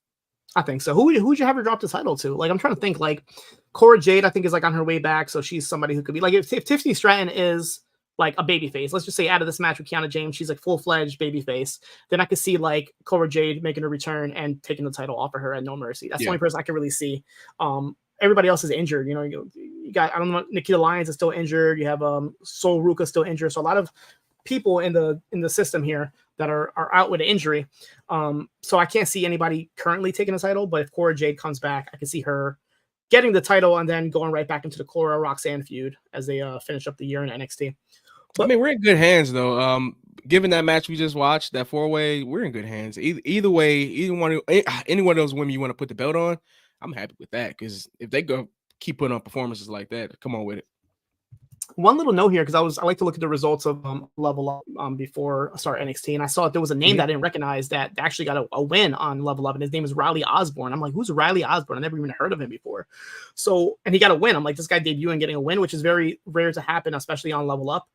I think so. Who would you have her drop the title to? Like I'm trying to think. Like Cora Jade, I think is like on her way back, so she's somebody who could be like if Tiffany Stratton is like a baby face. Let's just say out of this match with Kiana James, she's like full-fledged baby face. Then I could see like Cora Jade making a return and taking the title off of her at No Mercy. That's the only person I can really see. everybody else is injured. You know, you got, I don't know, Nikita Lyons is still injured. You have Sol Ruka still injured. So a lot of people in the system here that are out with an injury. So I can't see anybody currently taking the title, but if Cora Jade comes back, I can see her getting the title and then going right back into the Cora Roxanne feud as they finish up the year in NXT. But, I mean, we're in good hands though. Given that match we just watched, that 4-way, we're in good hands. Either way, any one of those women you want to put the belt on, I'm happy with that, because if they go keep putting on performances like that, come on with it. One little note here, because I like to look at the results of Level Up before I start NXT, and I saw there was a name that I didn't recognize that actually got a win on Level Up, and his name is Riley Osborne. I'm like, who's Riley Osborne? I never even heard of him before. So, and he got a win. I'm like, this guy debuting, getting a win, which is very rare to happen, especially on Level Up.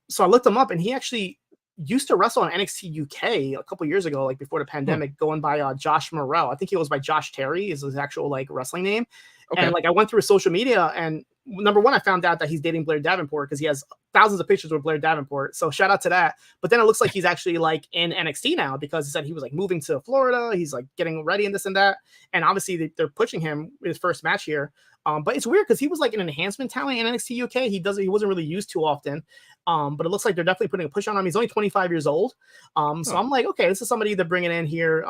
So I looked him up, and he actually used to wrestle on NXT UK a couple years ago, like before the pandemic, going by Josh Morrell. I think he was by Josh Terry is his actual like wrestling name. Okay. And like I went through his social media, and number one, I found out that he's dating Blair Davenport because he has thousands of pictures with Blair Davenport. So shout out to that. But then it looks like he's actually like in NXT now, because he said he was like moving to Florida. He's like getting ready and this and that. And obviously they're pushing him with his first match here. But it's weird because he was like an enhancement talent in NXT UK. He wasn't really used too often. But it looks like they're definitely putting a push on him. He's only 25 years old. So I'm like, okay, this is somebody they're bringing in here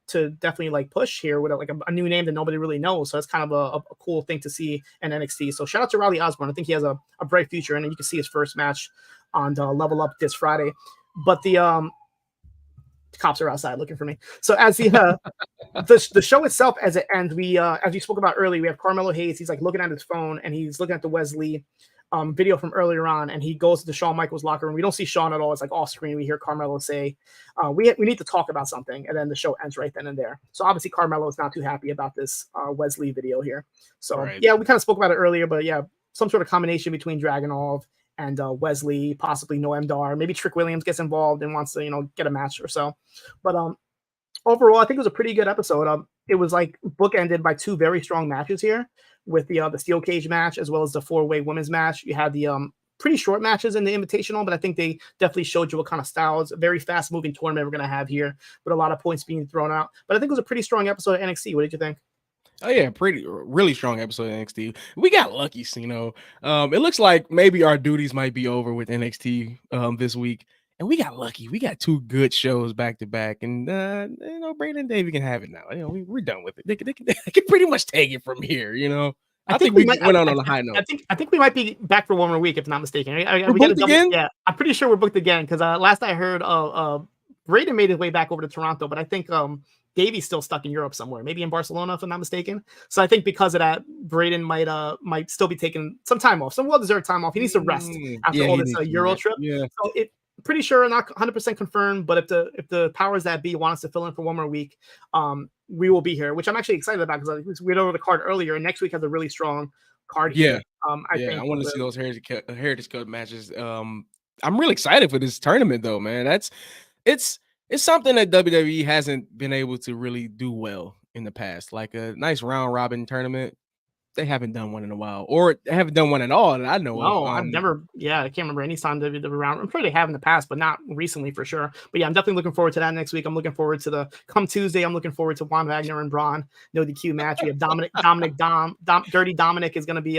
to definitely like push here with like a new name that nobody really knows. So that's kind of a cool thing to see in NXT. So shout out to Riley Osborne. I think he has a bright future, and you can see his first match on Level Up this Friday. But the cops are outside looking for me. So as the show itself, as it ends, we as you spoke about earlier, we have Carmelo Hayes. He's like looking at his phone, and he's looking at the Wesley video from earlier on, and he goes to the Shawn Michaels locker room. We don't see Shawn at all. It's like off screen. We hear Carmelo say, we need to talk about something, and then the show ends right then and there. So obviously Carmelo is not too happy about this Wesley video here. So yeah, we kind of spoke about it earlier, but yeah, some sort of combination between Dragunov and Wesley, possibly Noam Dar. Maybe Trick Williams gets involved and wants to, get a match or so. But overall, I think it was a pretty good episode. It was like bookended by two very strong matches here, with the steel cage match as well as the 4-way women's match. You had the pretty short matches in the Invitational, but I think they definitely showed you what kind of styles, a very fast moving tournament we're going to have here, with a lot of points being thrown out. But I think it was a pretty strong episode of NXT. What did you think? Oh yeah, really strong episode of NXT. We got lucky, Siino. It looks like maybe our duties might be over with NXT this week, and we got lucky. We got two good shows back to back, and Braden and Davie can have it now. We're done with it. They can pretty much take it from here. I think we went on a high note. I think we might be back for one more week, if not mistaken. We're booked again? Yeah, I'm pretty sure we're booked again, because last I heard, Braden made his way back over to Toronto, but I think Davie's still stuck in Europe somewhere, maybe in Barcelona, if I'm not mistaken. So I think because of that, Braden might still be taking some time off, some well-deserved time off. He needs to rest after all this Euro trip. Yeah. So pretty sure, not 100% confirmed, but if the powers that be want us to fill in for one more week, we will be here, which I'm actually excited about, because we went over the card earlier, and next week has a really strong card here. I think I want to see those Heritage Cup matches. I'm really excited for this tournament, though, man. It's something that WWE hasn't been able to really do well in the past, like a nice round robin tournament. They haven't done one in a while, or they haven't done one at all that I know of. No, I've never. Yeah, I can't remember any time WWE round. I'm sure they have in the past, but not recently for sure. But yeah, I'm definitely looking forward to that next week. I'm looking forward to come Tuesday. I'm looking forward to Von Wagner and Braun. No DQ match. We have Dirty Dominic is going to be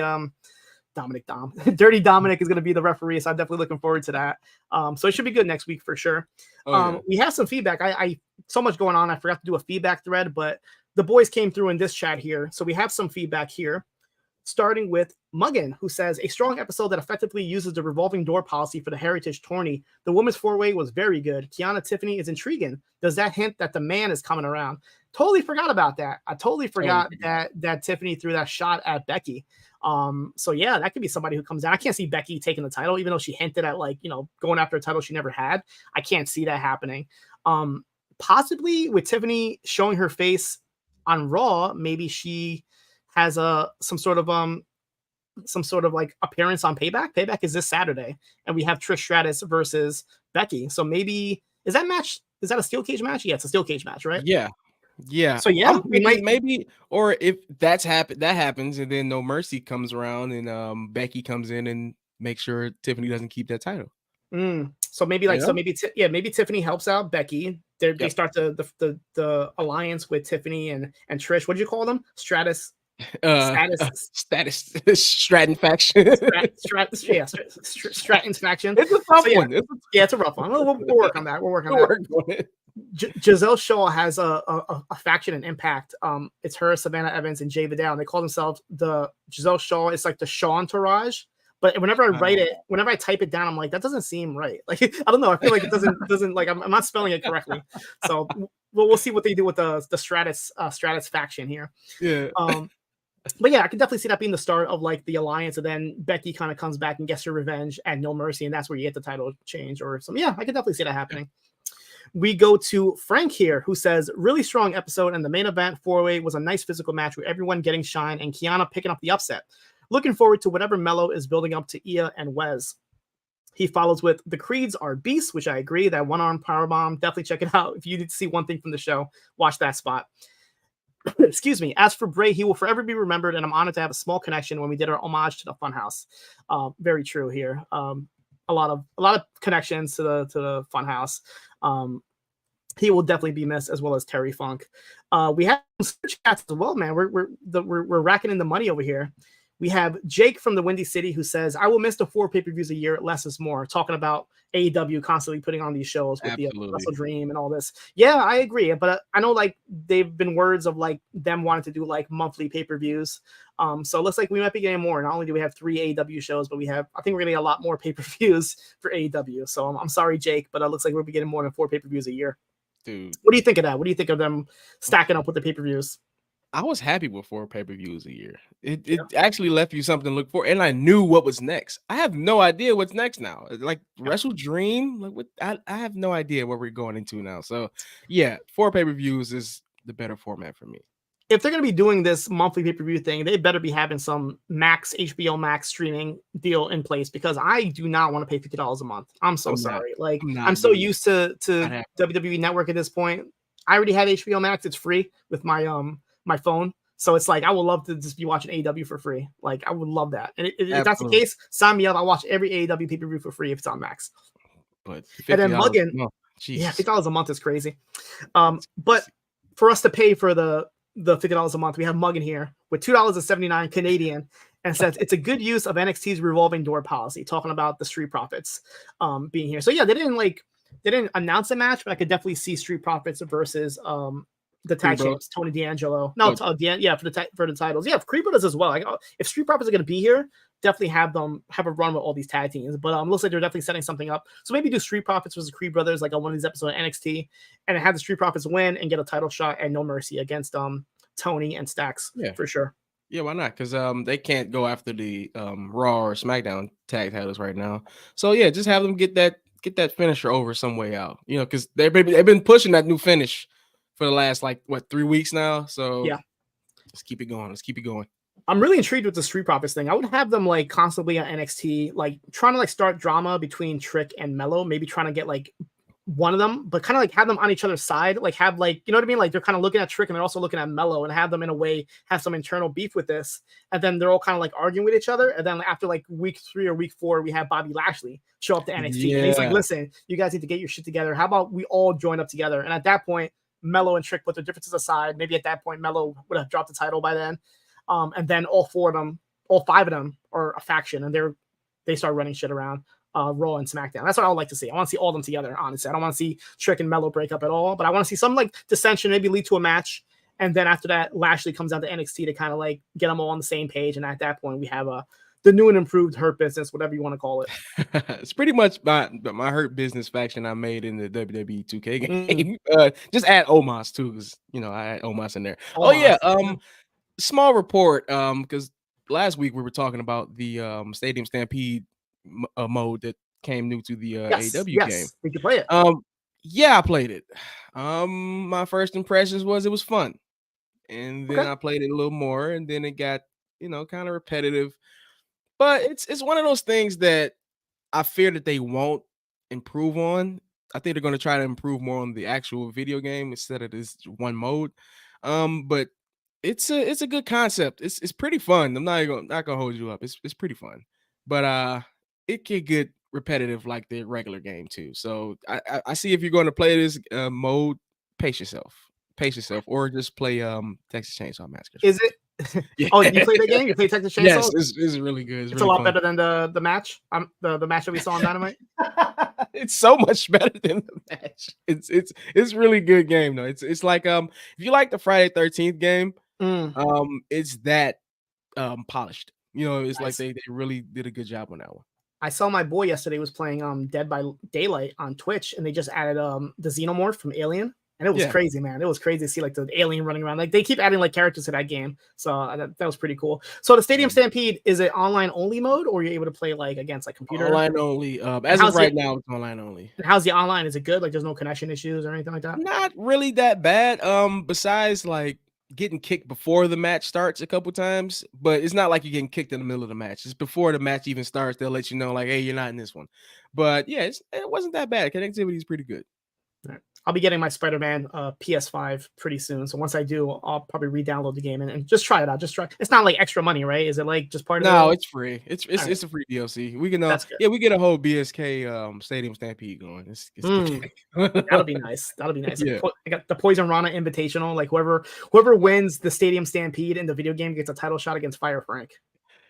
Dirty Dominic is going to be the referee, so I'm definitely looking forward to that. So it should be good next week for sure. We have some feedback. I so much going on. I forgot to do a feedback thread, but the boys came through in this chat here, so we have some feedback here. Starting with Muggin, who says, a strong episode that effectively uses the revolving door policy for the Heritage Tourney. The women's 4-way was very good. Kiana Tiffany is intriguing. Does that hint that the man is coming around? Totally forgot about that. I totally forgot that Tiffany threw that shot at Becky. So yeah, that could be somebody who comes out. I can't see Becky taking the title, even though she hinted at going after a title she never had. I can't see that happening. Possibly with Tiffany showing her face on Raw, maybe she has some sort of like appearance on Payback. Payback is this Saturday, and we have Trish Stratus versus Becky. So maybe is that a steel cage match? Yeah, it's a steel cage match, right? Yeah. So yeah, we might maybe, or if that happens, and then No Mercy comes around, and Becky comes in and makes sure Tiffany doesn't keep that title. So maybe maybe Tiffany helps out Becky. They start the alliance with Tiffany and Trish. What did you call them? Stratus Status Stratton faction. Stratton's faction. It's a tough one. It's a rough one. We'll work on that. We'll work on that. Giselle Shaw has a faction in Impact. It's her, Savannah Evans, and Jay Vidal. And they call themselves the Giselle Shaw. It's like the Shaw entourage. But whenever I write it, whenever I type it down, I'm like, that doesn't seem right. Like, I don't know. I feel like it doesn't like I'm not spelling it correctly. So we'll see what they do with the Stratus faction here. Yeah. But yeah, I can definitely see that being the start of like the alliance, and then Becky kind of comes back and gets her revenge at No Mercy, and that's where you get the title change or something. Yeah, I can definitely see that happening. We go to Frank here, who says, really strong episode, and the main event 4-way was a nice physical match with everyone getting shine and Kiana picking up the upset. Looking forward to whatever Mello is building up to Ia and Wes. He follows with, the Creeds are beasts, which I agree. That one-arm powerbomb, definitely check it out. If you need to see one thing from the show, watch that spot. Excuse me. As for Bray, he will forever be remembered, and I'm honored to have a small connection when we did our homage to the Funhouse. Very true here. A lot of connections to the Funhouse. He will definitely be missed, as well as Terry Funk. We have some chats as well, man. We're racking in the money over here. We have Jake from the Windy City who says, I will miss the 4 pay-per-views a year, less is more, talking about AEW constantly putting on these shows with the Wrestle Dream and all this. Yeah, I agree. But I know like they've been words of like them wanting to do like monthly pay-per-views. So it looks like we might be getting more. Not only do we have 3 AEW shows, but I think we're going to get a lot more pay-per-views for AEW. So I'm sorry, Jake, but it looks like we'll be getting more than 4 pay-per-views a year. Dude. What do you think of that? What do you think of them stacking up with the pay-per-views? I was happy with 4 pay-per-views a year. It actually left you something to look for, and I knew what was next. I have no idea what's next now. Like Wrestle Dream, like what? I have no idea what we're going into now. So yeah, 4 pay-per-views is the better format for me. If they're going to be doing this monthly pay-per-view thing, they better be having some HBO Max streaming deal in place, because I do not want to pay $50 a month. I'm sorry. Like I'm so used to WWE Network at this point. I already have HBO Max. It's free with my phone. So it's like, I would love to just be watching AEW for free. Like, I would love that. And if that's the case, sign me up. I'll watch every AEW pay-per-view for free if it's on Max. But and then Muggin, $50 a month is crazy. But for us to pay for the $50 a month, we have Muggin here with $2.79 Canadian, and says it's a good use of NXT's revolving door policy, talking about the Street Profits being here. So yeah, they didn't announce a match, but I could definitely see Street Profits versus the tag champs, Tony D'Angelo. No, for the titles. Yeah, if Creed Brothers as well. Like, if Street Profits are going to be here, definitely have them have a run with all these tag teams. But looks like they're definitely setting something up. So maybe do Street Profits versus Creed Brothers like on one of these episodes of NXT, and have the Street Profits win and get a title shot at No Mercy against Tony and Stax. Yeah, for sure. Yeah, why not? Because they can't go after the Raw or SmackDown tag titles right now. So yeah, just have them get that finisher over some way out. You know, because they've been pushing that new finish for the last 3 weeks now. So yeah, let's keep it going. I'm really intrigued with the Street Profits thing. I would have them like constantly on NXT, like trying to like start drama between Trick and Mello, maybe trying to get like one of them, but kind of like have them on each other's side, like have like, you know what I mean? Like they're kind of looking at Trick and they're also looking at Mello, and have them in a way have some internal beef with this. And then they're all kind of like arguing with each other. And then after like week 3 or week 4, we have Bobby Lashley show up to NXT. Yeah. And he's like, listen, you guys need to get your shit together. How about we all join up together? And at that point, Mello and Trick put their differences aside. Maybe at that point, Mello would have dropped the title by then. And then all 5 of them are a faction, and they start running shit around Raw and SmackDown. That's what I would like to see. I want to see all of them together, honestly. I don't want to see Trick and Mello break up at all, but I want to see some like dissension, maybe lead to a match. And then after that, Lashley comes down to NXT to kind of like get them all on the same page. And at that point, we have the new and improved Hurt Business, whatever you want to call it. It's pretty much my Hurt Business faction I made in the WWE 2K game. Just add Omos too, because I had Omos in there. Oh yeah. Small report. Because last week we were talking about the Stadium Stampede mode that came new to the AEW game. Did you play it? Yeah, I played it. My first impressions was it was fun, and then I played it a little more, and then it got kind of repetitive. But it's one of those things that I fear that they won't improve on. I think they're going to try to improve more on the actual video game instead of this one mode. But it's a good concept. It's pretty fun. I'm not gonna hold you up. It's pretty fun, but it can get repetitive like the regular game too. So I see if you're going to play this mode, pace yourself, or just play Texas Chainsaw Massacre. Is it Yeah. Oh, you played that game? You played Texas Chainsaw? Yes, it's really good. It's really a lot fun. better than the match. The match that we saw on Dynamite. It's so much better than the match. It's really good game though. It's like if you like the Friday 13th game, it's that polished. You know, it's like they really did a good job on that one. I saw my boy yesterday was playing Dead by Daylight on Twitch, and they just added the Xenomorph from Alien. And it was crazy, man. It was crazy to see like the alien running around. Like they keep adding like characters to that game. So that was pretty cool. So the Stadium Stampede, is it online only mode, or are you able to play like against like computer? Online only. As of right now, it's online only. And how's the online? Is it good? Like there's no connection issues or anything like that? Not really that bad. Besides like getting kicked before the match starts a couple times, but it's not like you're getting kicked in the middle of the match. It's before the match even starts. They'll let you know like, hey, you're not in this one. But yeah, it wasn't that bad. Connectivity is pretty good. All right. I'll be getting my Spider-Man PS5 pretty soon. So once I do, I'll probably re-download the game and just try it out. Just try. It's not like extra money, right? Is it like just part of it? No, it's free. It's a free DLC. We can we get a whole BSK Stadium Stampede going. It's That'll be nice. That'll be nice. Yeah. I got the Poisonrana Invitational. Like whoever wins the Stadium Stampede in the video game gets a title shot against Fire Frank.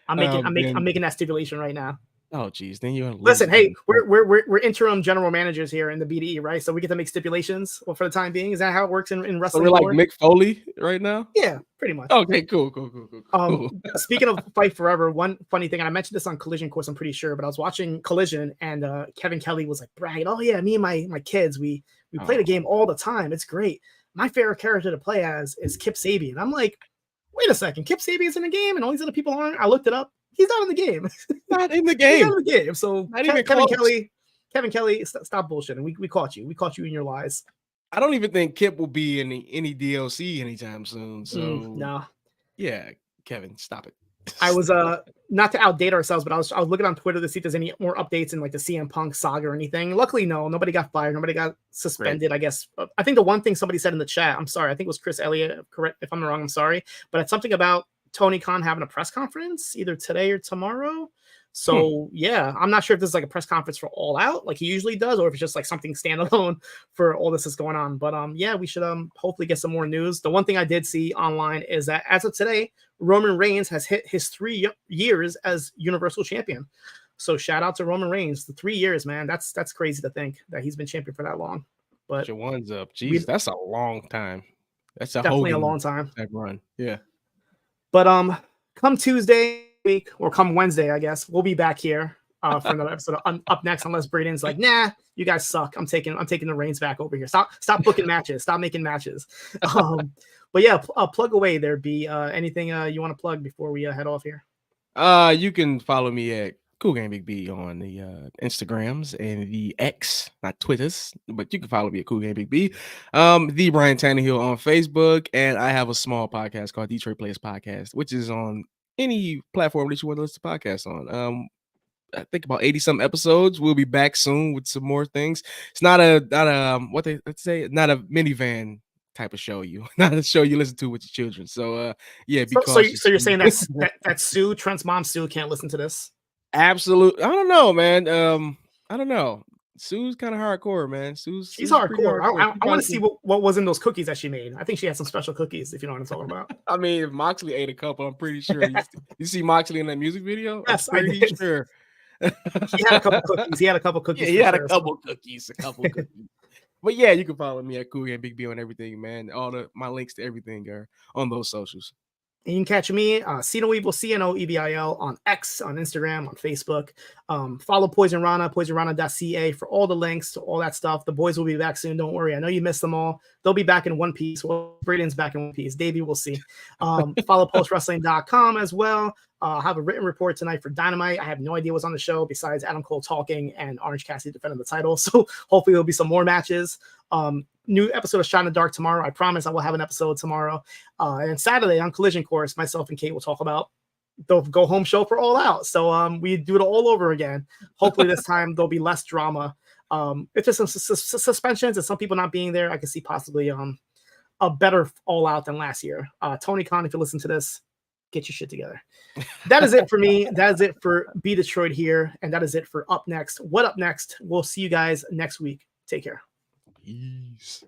I'm making that stipulation right now. Oh geez, then you listen. Hey, we're interim general managers here in the BDE, right? So we get to make stipulations for the time being. Is that how it works in wrestling? So we're like Mick Foley right now. Yeah, pretty much. Okay, cool. Speaking of Fight Forever, one funny thing, and I mentioned this on Collision Course, I'm pretty sure, but I was watching Collision, and Kevin Kelly was like bragging, "Oh yeah, me and my kids, we play the game all the time. It's great. My favorite character to play as is Kip Sabian." I'm like, wait a second, Kip Sabian's in the game, and all these other people aren't. I looked it up. He's not in the game. Not in the game. He's not in the game. So Kevin Kelly, stop bullshitting. We caught you. We caught you in your lies. I don't even think Kip will be in any DLC anytime soon. So no. Yeah, Kevin, stop it. I was not to outdate ourselves, but I was looking on Twitter to see if there's any more updates in like the CM Punk saga or anything. Luckily, no. Nobody got fired. Nobody got suspended. Right. I guess. I think the one thing somebody said in the chat. I'm sorry. I think it was Chris Elliott. Correct if I'm wrong. I'm sorry, but it's something about Tony Khan having a press conference either today or tomorrow. So yeah, I'm not sure if this is like a press conference for All Out like he usually does, or if it's just like something standalone for all this is going on. But yeah, we should hopefully get some more news. The one thing I did see online is that as of today, Roman Reigns has hit his 3 years as Universal Champion. So shout out to Roman Reigns. The 3 years, man. That's crazy to think that he's been champion for that long. But your one's up. Jeez, that's a long time. That's definitely a long time. That run. Yeah. But come Tuesday week or come Wednesday, I guess we'll be back here for another episode of Up Next. Unless Braden's like, nah, you guys suck. I'm taking the reins back over here. Stop booking matches. Stop making matches. But yeah, plug away there. Be anything you want to plug before we head off here? You can follow me at Cool Game Big B on the Instagrams and the X, not Twitters, but you can follow me at Cool Game Big B. The Brian Tannehill on Facebook, and I have a small podcast called Detroit Players Podcast, which is on any platform that you want to listen to podcasts on. I think about 80-some episodes. We'll be back soon with some more things. It's not a what they say, not a minivan type of show. Not a show you listen to with your children. So yeah. So you're saying that Sue, Trent's mom, Sue, can't listen to this? Absolutely. I don't know, man. I don't know. Sue's kind of hardcore, man. Sue's hardcore. I want to see what was in those cookies that she made. I think she had some special cookies, if you know what I'm talking about. I mean, if Moxley ate a couple, I'm pretty sure. You see Moxley in that music video? Yes, I'm pretty sure. He had a couple cookies. He had a couple cookies. Yeah, he had a couple cookies. But yeah, you can follow me at Cool and Big B on everything, man. My links to everything are on those socials. And you can catch me, Siino Evil, CNOEBIL on X, on Instagram, on Facebook. Follow Poisonrana.ca for all the links to all that stuff. The boys will be back soon. Don't worry. I know you missed them all. They'll be back in one piece. Well, Braden's back in one piece. Davie, we'll see. Follow postwrestling.com as well. I have a written report tonight for Dynamite. I have no idea what's on the show besides Adam Cole talking and Orange Cassidy defending the title. So hopefully there'll be some more matches. New episode of Shot in the Dark tomorrow. I promise I will have an episode tomorrow. And Saturday on Collision Course, myself and Kate will talk about the go home show for All Out. So we do it all over again. Hopefully this time there'll be less drama. If there's some suspensions and some people not being there, I can see possibly a better All Out than last year. Tony Khan, if you listen to this, get your shit together. That is it for me. That is it for B-Detroit here. And that is it for Up Next. What Up Next? We'll see you guys next week. Take care. Peace.